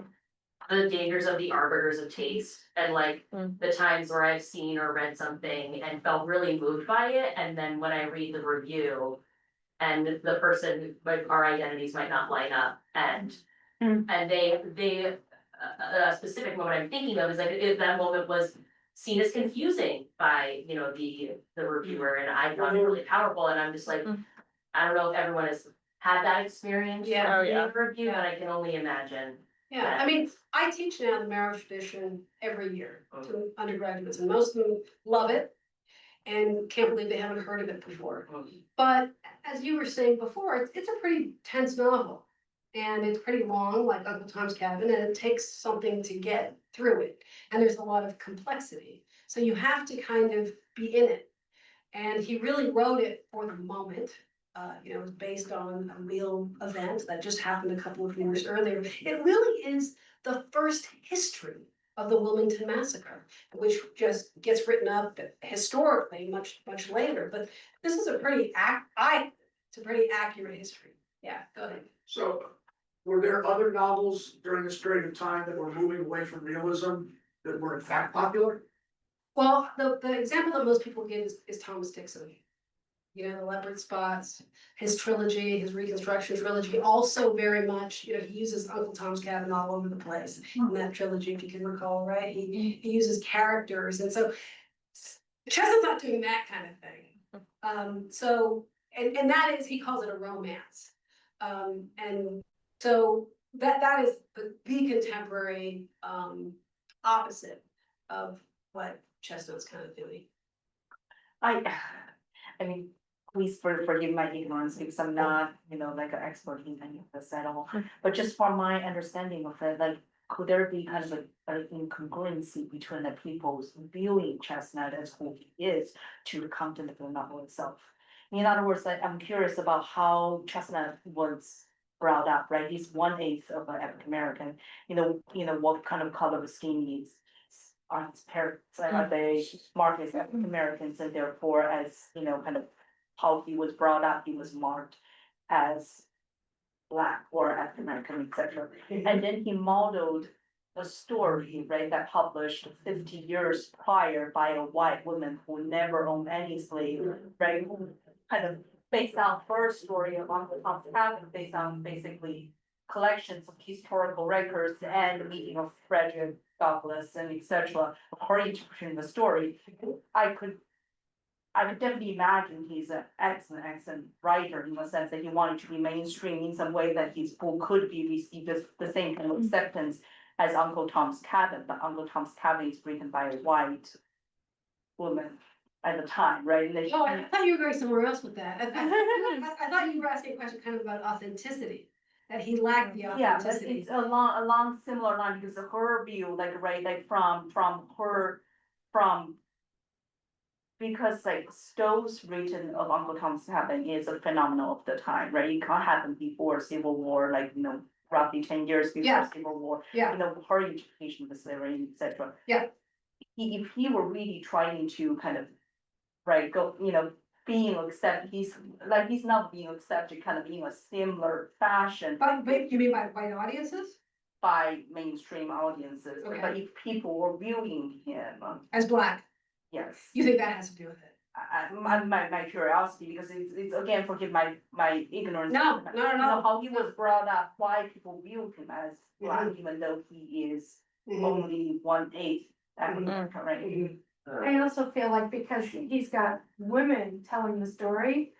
the dangers of the arbiters of taste and like the times where I've seen or read something and felt really moved by it. And then when I read the review and the person, like our identities might not line up and they a specific moment I'm thinking of is like if that moment was seen as confusing by, you know, the reviewer, and I found it really powerful, and I'm just like, I don't know if everyone has had that experience. Yeah. Reading a review, but I can only imagine. Yeah, I mean, I teach now the Marrow of Tradition every year to undergraduates, and most of them love it and can't believe they haven't heard of it before. But as you were saying before, it's a pretty tense novel. And it's pretty long, like Uncle Tom's Cabin, and it takes something to get through it. And there's a lot of complexity. So you have to kind of be in it. And he really wrote it for the moment. You know, it's based on a real event that just happened a couple of years earlier. It really is the first history of the Wilmington Massacre, which just gets written up historically much later. But this is a pretty it's a pretty accurate history. Yeah, go ahead. So, were there other novels during this period of time that were moving away from realism that were in fact popular? Well, the example that most people give is Thomas Dixon. You know, the Leopard Spots, his trilogy, his Reconstruction trilogy, also very much, you know, he uses Uncle Tom's Cabin all over the place in that trilogy, if you can recall, right? He uses characters, and so Chestnutt's not doing that kind of thing. So, and that is, he calls it a romance. And so that is the contemporary opposite of what Chestnutt's kind of doing. I mean, please forgive my ignorance because I'm not, you know, like an expert in any of this at all. But just from my understanding of it, like, could there be kind of an incongruency between the people's viewing Chestnut as who he is to the content of the novel itself? In other words, like, I'm curious about how Chestnut was brought up, right? He's 1/8 of an African American. You know what kind of color scheme are his parents? Are they marked as African Americans, and therefore, as you know, kind of how he was brought up, he was marked as Black or African American, etc. And then he modeled a story, right, that published 50 years prior by a white woman who never owned any slave, right? Who kind of based on her story of Uncle Tom's Cabin, based on basically collections of historical records and the meeting of Frederick Douglass and etc. Her interpreting the story, I could I could definitely imagine he's an excellent writer in the sense that he wanted to be mainstream in some way that his book could be received as the same kind of acceptance as Uncle Tom's Cabin, but Uncle Tom's Cabin is written by a white woman at the time, right? And Oh, I thought you were going somewhere else with that. I thought you were asking a question kind of about authenticity, that he lacked the yeah, but authenticity. it's along similar line because of her view, like, right, like from because like Stowe's written of Uncle Tom's Cabin is a phenomenon of the time, right? It can't happen before Civil War, like, roughly 10 years before Yeah. Civil War. Yeah. Her education was slavery, etc. Yeah. If he were really trying to kind of, right, go, being accepted, he's not being accepted kind of in a similar fashion But you mean by white audiences? by mainstream audiences. Okay. But if people were viewing him, As black, yes. you think that has to do with it? My curiosity, because it's again, forgive my ignorance. No. How he was brought up, why people viewed him as black, even though he is only 1/8 African American, right? I also feel like because he's got women telling the story,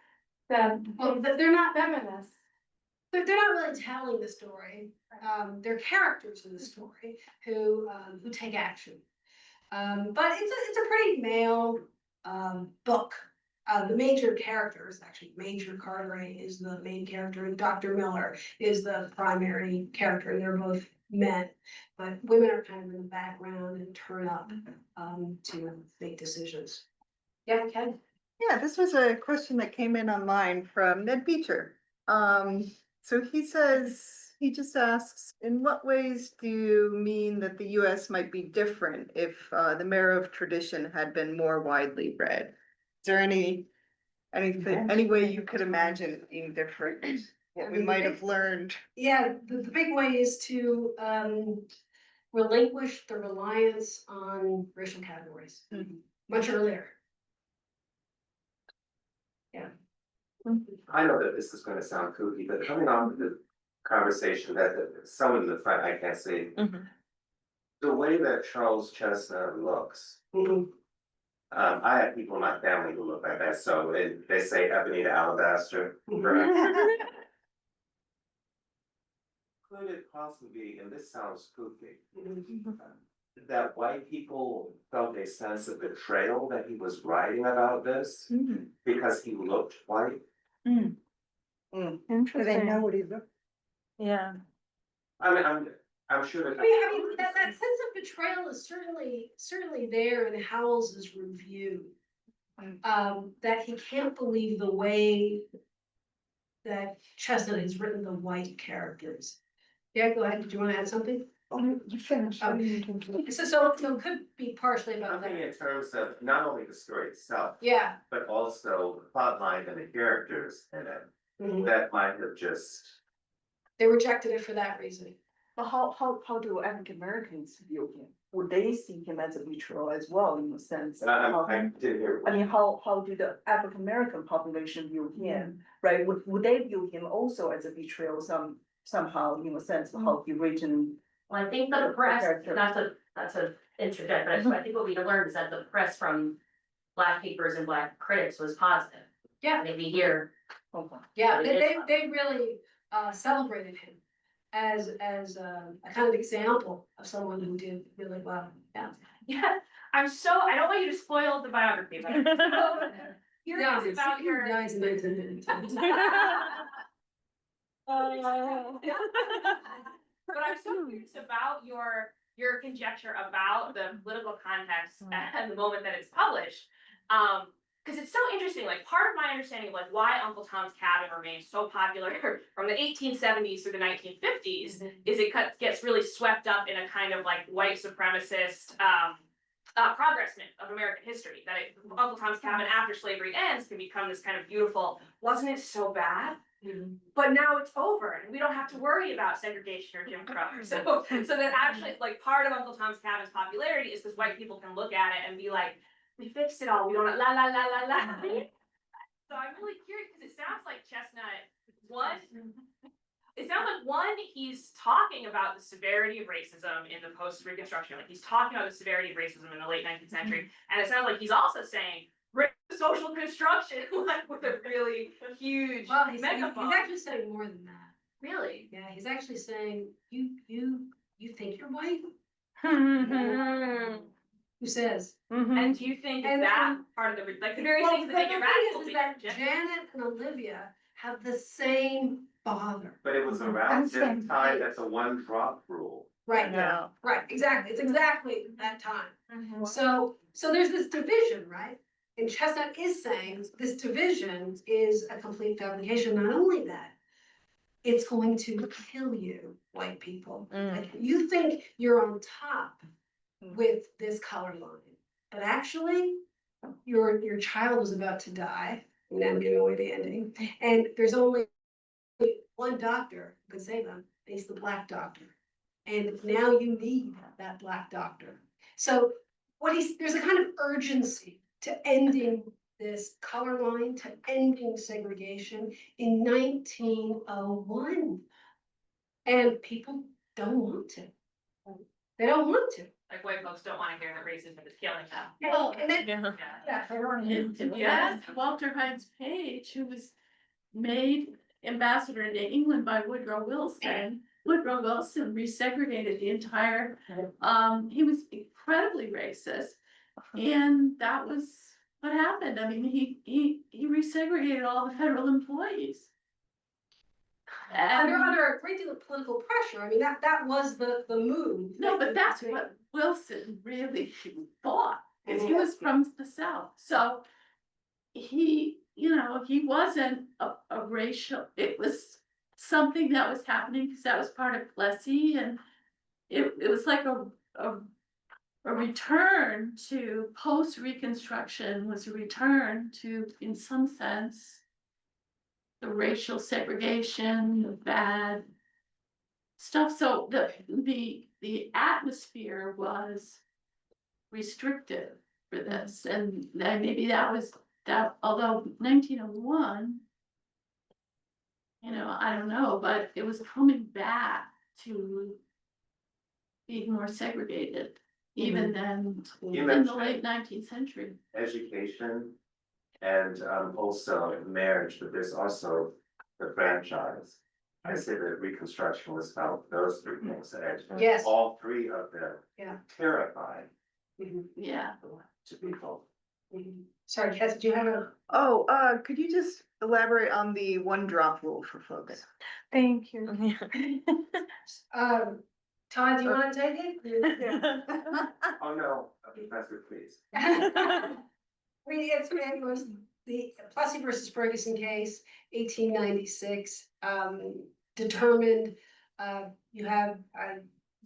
that they're not feminists. They're not really telling the story. They're characters in the story who take action. But it's a pretty male book. The major characters, actually, Major Cartwright is the main character, and Dr. Miller is the primary character, and they're both men. But women are kind of in the background and turn up to make decisions. Yeah, Ken? Yeah, this was a question that came in online from Ned Beecher. So he says, he just asks, in what ways do you mean that the US might be different if the Marrow of Tradition had been more widely read? Is there any way you could imagine it being different? What we might have learned? Yeah, the big way is to relinquish the reliance on racial categories much earlier. Yeah. I know that this is gonna sound kooky, but coming on with the conversation that someone in the front, I can't see. The way that Charles Chestnutt looks, I have people in my family who look like that, so they say ebony to alabaster. Could it possibly be, and this sounds kooky, that white people felt a sense of betrayal that he was writing about this because he looked white? Do they know what he's looking? Yeah. I mean, I'm sure that. I mean, that sense of betrayal is certainly there in Howells's review. That he can't believe the way that Chestnut has written the white characters. Yeah, go ahead. Did you want to add something? Oh, you finished. So it could be partially about Something that. in terms of not only the story itself, Yeah. but also the plot line and the characters in it, that might have just. They rejected it for that reason. But how do African Americans view him? Would they see him as a betrayal as well, in a sense? I didn't hear. I mean, how do the African American population view him, right? Would they view him also as a betrayal somehow, in a sense of how he written? Well, I think the press, not to interject, but I think what we learned is that the press from black papers and black critics was positive. Yeah. Maybe here. Yeah, But it is they really celebrated him as a kind of example of someone who did really well. Yeah. Yeah, I don't want you to spoil the biography, but I'm so curious about your. Nice. But I'm so curious about your conjecture about the political context and the moment that it's published. Because it's so interesting, like part of my understanding of like why Uncle Tom's Cabin remains so popular from the 1870s through the 1950s is it gets really swept up in a kind of like white supremacist progress myth of American history. That Uncle Tom's Cabin after slavery ends can become this kind of beautiful, wasn't it so bad? But now it's over and we don't have to worry about segregation or Jim Crow. So that actually like part of Uncle Tom's Cabin's popularity is because white people can look at it and be like, we fixed it all. We don't la la la la la. So I'm really curious because it sounds like Chestnut, he's talking about the severity of racism in the post-Reconstruction. Like he's talking about the severity of racism in the late 19th century. And it sounds like he's also saying racism social construction, like with a really huge Well, he's megaphone. actually saying more than that. Really? Yeah, he's actually saying, you think you're white? Who says? And do you think And- that part of the, like, the very Well, things that make the it thing radical? is that Janet and Olivia have the same father. But it was around this time that the one drop rule. Right, Yeah. right, exactly, it's exactly that time. So there's this division, right? And Chestnut is saying this division is a complete fabrication. Not only that, it's going to kill you, white people. Like, you think you're on top with this color line, but actually, your child was about to die. And I'm giving away the ending. And there's only one doctor who can save them. And he's the black doctor. And now you need that black doctor. So there's a kind of urgency to ending this color line, to ending segregation in 1901. And people don't want to. They don't want to. Like, white folks don't wanna hear that racism is killing them. Well, And then, Yeah. yeah. Yeah, Walter Hines Page, who was made ambassador to England by Woodrow Wilson. Woodrow Wilson resegregated the entire, he was incredibly racist. And that was what happened. I mean, he resegregated all the federal employees. And, Under a great deal of political pressure. I mean, that was the move. no, but that's what Wilson really thought, is he was from the South, so he, he wasn't a racial, it was something that was happening, because that was part of Plessy, and it was like a return to post-Reconstruction, was a return to, in some sense, the racial segregation, the bad stuff. So the atmosphere was restrictive for this, and then maybe that was that. Although 1901, I don't know, but it was coming back to being more segregated, even then You in the mentioned late 19th century. education and also marriage, but there's also the franchise. I say that Reconstruction was about those three things, and Yes. all three of them Yeah. terrified Yeah. to people. Sorry, Cass, do you have a? Oh, could you just elaborate on the one drop rule for folks? Thank you. Todd, do you want to take it? Oh, no, Professor, please. It was the Plessy versus Ferguson case, 1896, determined, you have,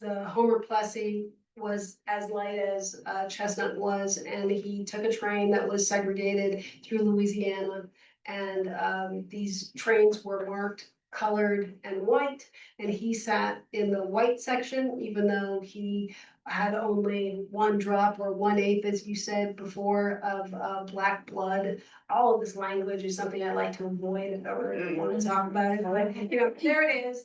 the Homer Plessy was as light as Chestnut was, and he took a train that was segregated through Louisiana. And these trains were marked colored and white, and he sat in the white section, even though he had only one drop or 1/8, as you said before, of black blood. All of this language is something I like to avoid if I really want to talk about it, but there it is.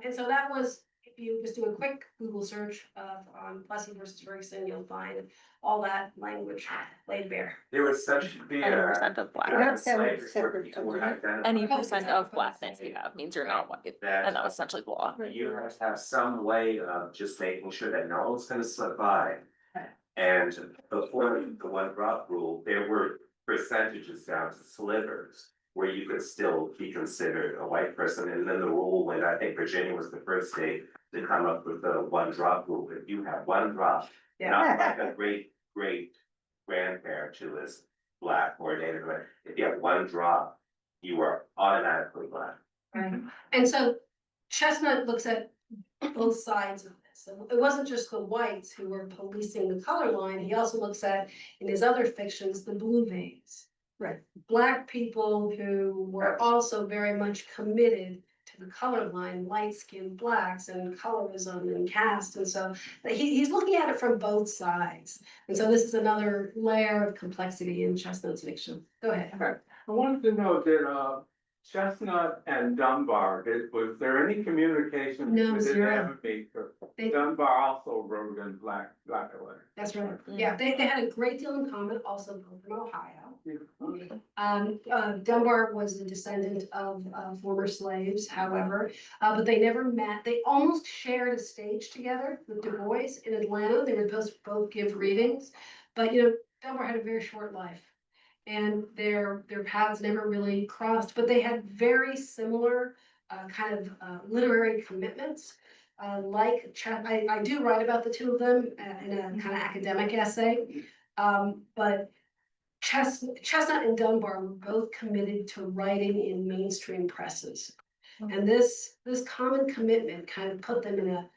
And so that was, if you just do a quick Google search on Plessy versus Ferguson, you'll find all that language laid bare. There was such fear. 100% of black. around slavery where people were identified Any percent of blackness you have means you're not white, and that was essentially the law. You have to have some way of just making sure that no one's gonna slip by. And before the one drop rule, there were percentages down to slivers where you could still be considered a white person. And then the rule went, I think Virginia was the first state to come up with the one drop rule. If you have one drop, not like a great grandparent who is black or Native American, if you have one drop, you are automatically black. Right. And so Chestnut looks at both sides of this. And it wasn't just the whites who were policing the color line. He also looks at, in his other fictions, the blue veins. Right. Black people who were also very much committed to the color line, light-skinned blacks and colorism and caste. And so he's looking at it from both sides. And so this is another layer of complexity in Chestnut's fiction. Go ahead. I wanted to know, did Chestnut and Dunbar, was there any communication? No, Did they zero. ever meet? They- Dunbar also wrote in Black Letter. That's right. Yeah, they had a great deal in common, also both from Ohio. Dunbar was a descendant of former slaves, however, but they never met. They almost shared a stage together with Du Bois in Atlanta. They were supposed to both give readings, but Dunbar had a very short life. And their paths never really crossed, but they had very similar kind of literary commitments. I do write about the two of them in a kind of academic essay, but Chestnut and Dunbar were both committed to writing in mainstream presses. And this common commitment kind of put them in a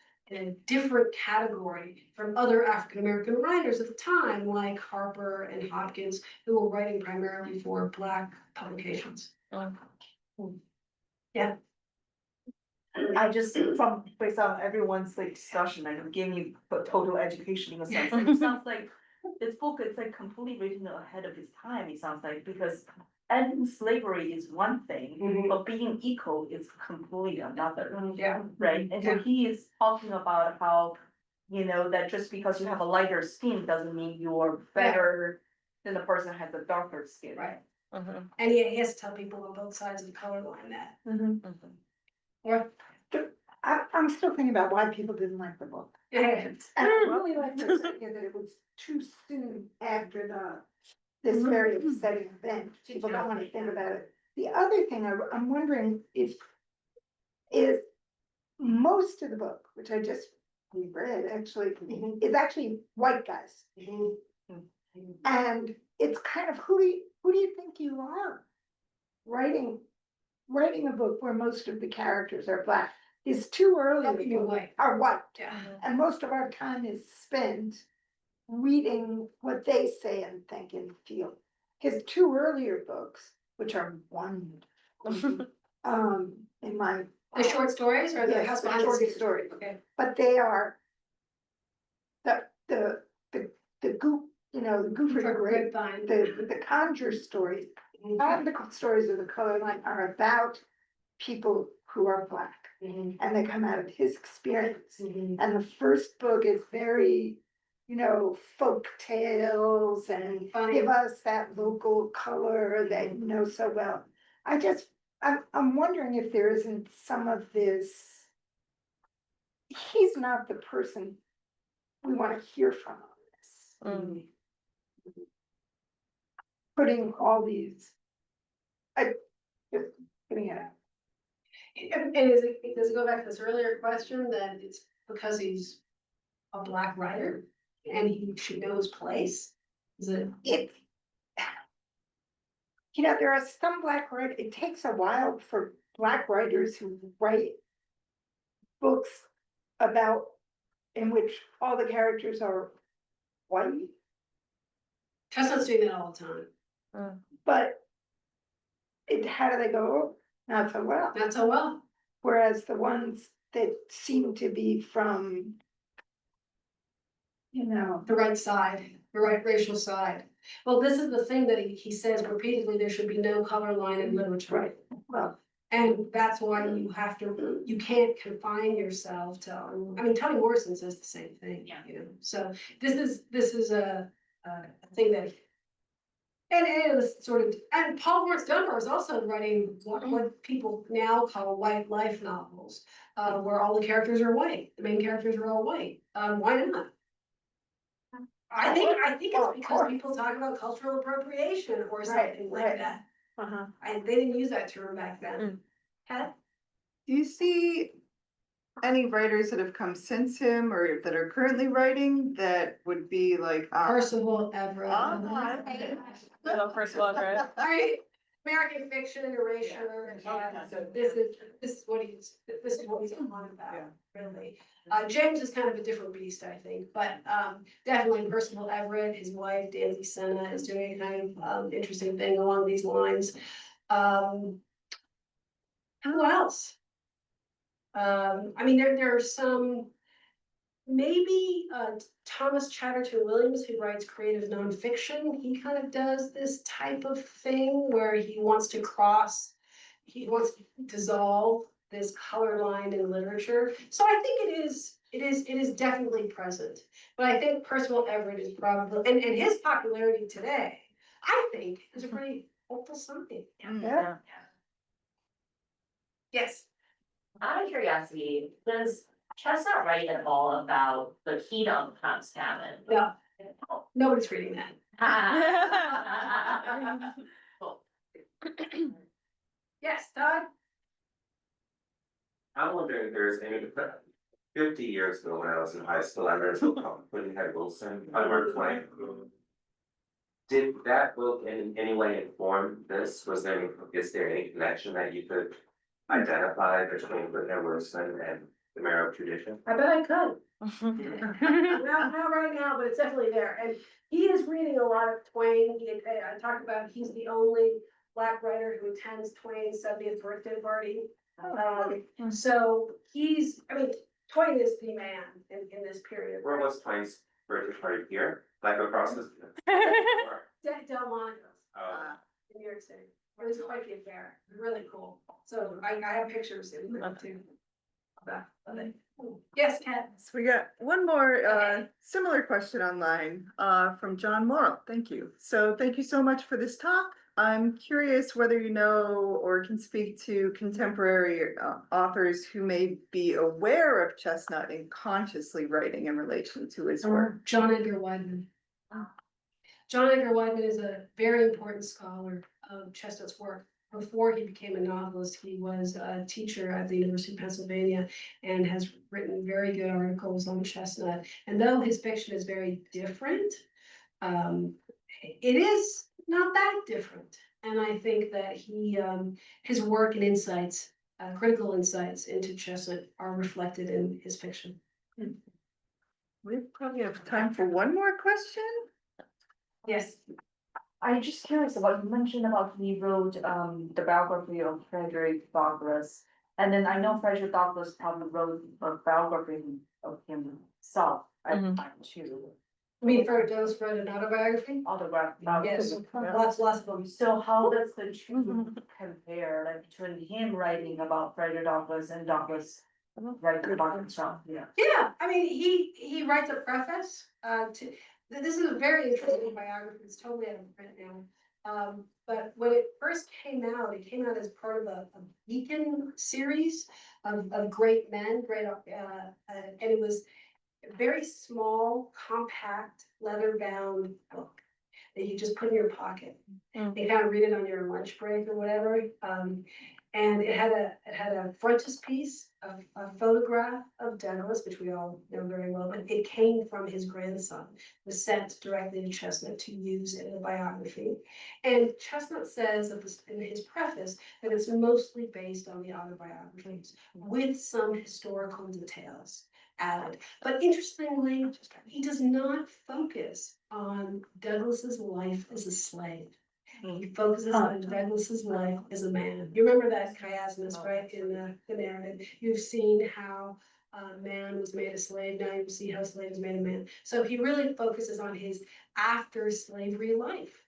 different category from other African-American writers at the time, like Harper and Hopkins, who were writing primarily for Black publications. Yeah. I just, from, based on everyone's like discussion, like I'm giving you a total education in a sense, it sounds like this book is like completely written ahead of its time, it sounds like, because ending slavery is one thing, but being equal is completely another. Yeah. Right, and so he is talking about how, that just because you have a lighter skin doesn't mean you're better than the person who has a darker skin. Right. And he has to tell people on both sides of the color line that. Or I'm still thinking about why people didn't like the book. And I really like this idea that it was too soon after this very upsetting event. People don't want to think about it. The other thing I'm wondering is most of the book, which I just reread actually, is actually white guys. And it's kind of who do you think you are writing a book where most of the characters are Black is too early. Are white. Yeah. And most of our time is spent reading what they say and think and feel. His two earlier books, which are wonderful, in my the short stories or the yes, house the behind short the scenes? stories. Okay. But they are the goop, the Goofer Grape, Grapevine. the conjure stories, and the stories of the color line are about people who are Black, and they come out of his experience. And the first book is very, folk tales and give us that local color that you know so well. I'm wondering if there isn't some of this. He's not the person we want to hear from on this. Putting all these, just putting it out. And does it go back to this earlier question that it's because he's a Black writer and he should know his place? Is it? There are some Black writers, it takes a while for Black writers who write books in which all the characters are white. Chestnut's doing that all the time. But how do they go? Not so well. Not so well. Whereas the ones that seem to be from, the right side, the right racial side. Well, this is the thing that he says repeatedly, there should be no color line in literature. right, well, And that's why you can't confine yourself to, Toni Morrison says the same thing. Yeah. So this is a thing that. And it is and Paul Laurence Dunbar is also writing what people now call white life novels, where all the characters are white, the main characters are all white. Why not? I think it's because people talk about cultural appropriation or something like that. They didn't use that term back then. Kat? Do you see any writers that have come since him or that are currently writing that would be like Percival Everett. Percival Everett. American fiction and erasure. So this is what he's on about, really. James is kind of a different beast, I think, but definitely Percival Everett, his wife, Danzy Senna, is doing a kind of interesting thing along these lines. Who else? There are some, maybe Thomas Chatterton Williams, who writes creative nonfiction. He kind of does this type of thing where he wants to dissolve this color line in literature. So I think it is definitely present. But I think Percival Everett is probably, and his popularity today I think is a pretty hopeful sign. Yeah. Yes. Out of curiosity, does Chestnut write at all about the Kingdom Comes Cabin? No, nobody's reading that. Cool. Yes, Todd? I'm wondering if there's any, 50 years ago when I was in high school, I read a book called When You Had Wilson by Mark Twain. Did that book in any way inform this? Is there any connection that you could identify between Whitney Wilson and the Marrow of Tradition? I bet I could. Not right now, but it's definitely there. And he is reading a lot of Twain. I talked about, he's the only Black writer who attends Twain's 70th birthday party. So Twain is the man in this period. Where was Twain's birthday party here? Like across the. Del Monte, Oh. in New York City. It was quite the affair, really cool. So I have pictures in there too. Yes, Kat. So we got one more similar question online from John Morrow. Thank you. So thank you so much for this talk. I'm curious whether you know or can speak to contemporary authors who may be aware of Chestnut and consciously writing in relation to his work. John Edgar Wideman. John Edgar Wideman is a very important scholar of Chestnut's work. Before he became a novelist, he was a teacher at the University of Pennsylvania and has written very good articles on Chestnut. And though his fiction is very different, it is not that different. And I think that his work and insights, critical insights into Chestnut are reflected in his fiction. We probably have time for one more question. Yes. I'm just curious about, you mentioned about he wrote the biography of Frederick Douglass. And then I know Frederick Douglass probably wrote a biography of himself at the time too. I mean, Frederick Douglass wrote an autobiography? Autograph. Yes, lots of them. So how does the two compare, like between him writing about Frederick Douglass and Douglass writing about himself? Yeah. Yeah, I mean, he writes a preface this is a very interesting biography. It's totally out of print now. But when it first came out, it came out as part of a Beacon series of great men, and it was a very small, compact, leather-bound book that you just put in your pocket. You kind of read it on your lunch break or whatever. And it had a frontispiece of a photograph of Douglass, which we all know very well, but it came from his grandson, was sent directly to Chestnut to use in a biography. And Chestnut says in his preface that it's mostly based on the autobiographies with some historical details added. But interestingly, he does not focus on Douglass's life as a slave. He focuses on Douglass's life as a man. You remember that chiasmus, right, in the narrative? You've seen how man was made a slave, now you see how slave is made a man. So he really focuses on his after slavery life,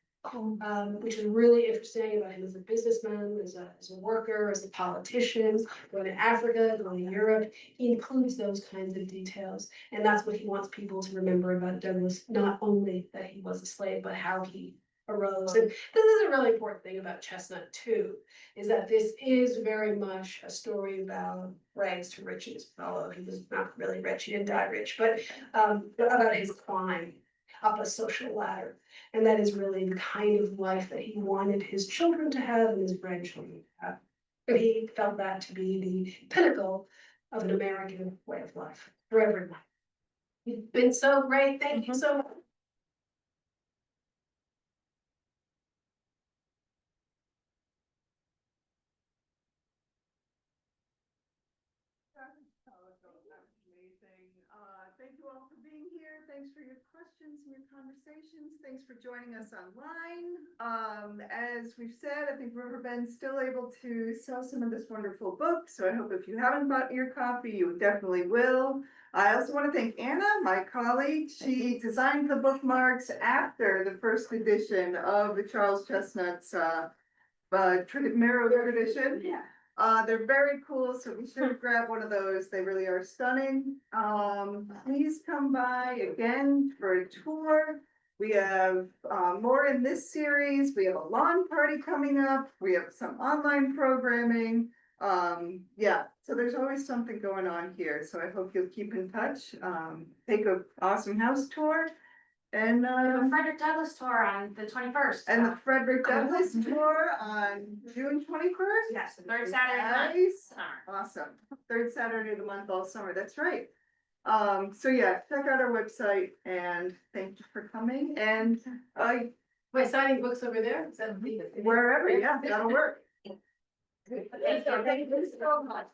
which is really interesting about him as a businessman, as a worker, as a politician, going to Africa, going to Europe. He includes those kinds of details. And that's what he wants people to remember about Douglass, not only that he was a slave, but how he arose. And this is a really important thing about Chestnut too, is that this is very much a story about rags to riches, although he was not really rich, he didn't die rich, but about his climb up a social ladder. And that is really the kind of life that he wanted his children to have and his grandchildren to have. And he felt that to be the pinnacle of an American way of life for everyone. You've been so great. Thank you so much. Amazing. Thank you all for being here. Thanks for your questions and your conversations. Thanks for joining us online. As we've said, I think Riverbend's still able to sell some of this wonderful book. So I hope if you haven't bought your copy, you definitely will. I also want to thank Anna, my colleague. She designed the bookmarks after the first edition of the Charles Chestnutt's Marrow of Tradition. Yeah. They're very cool, so be sure to grab one of those. They really are stunning. Please come by again for a tour. We have more in this series. We have a lawn party coming up. We have some online programming. Yeah, so there's always something going on here. So I hope you'll keep in touch. Take a awesome house tour. And We have a Frederick Douglass tour on the 21st. and the Frederick Douglass tour on June 21st. Yes, the third Saturday of the month. Nice. Summer. Awesome. Third Saturday of the month all summer. That's right. So yeah, check out our website and thank you for coming and Wait, signing books over there? Is that? wherever, yeah, that'll work. Thank you so much.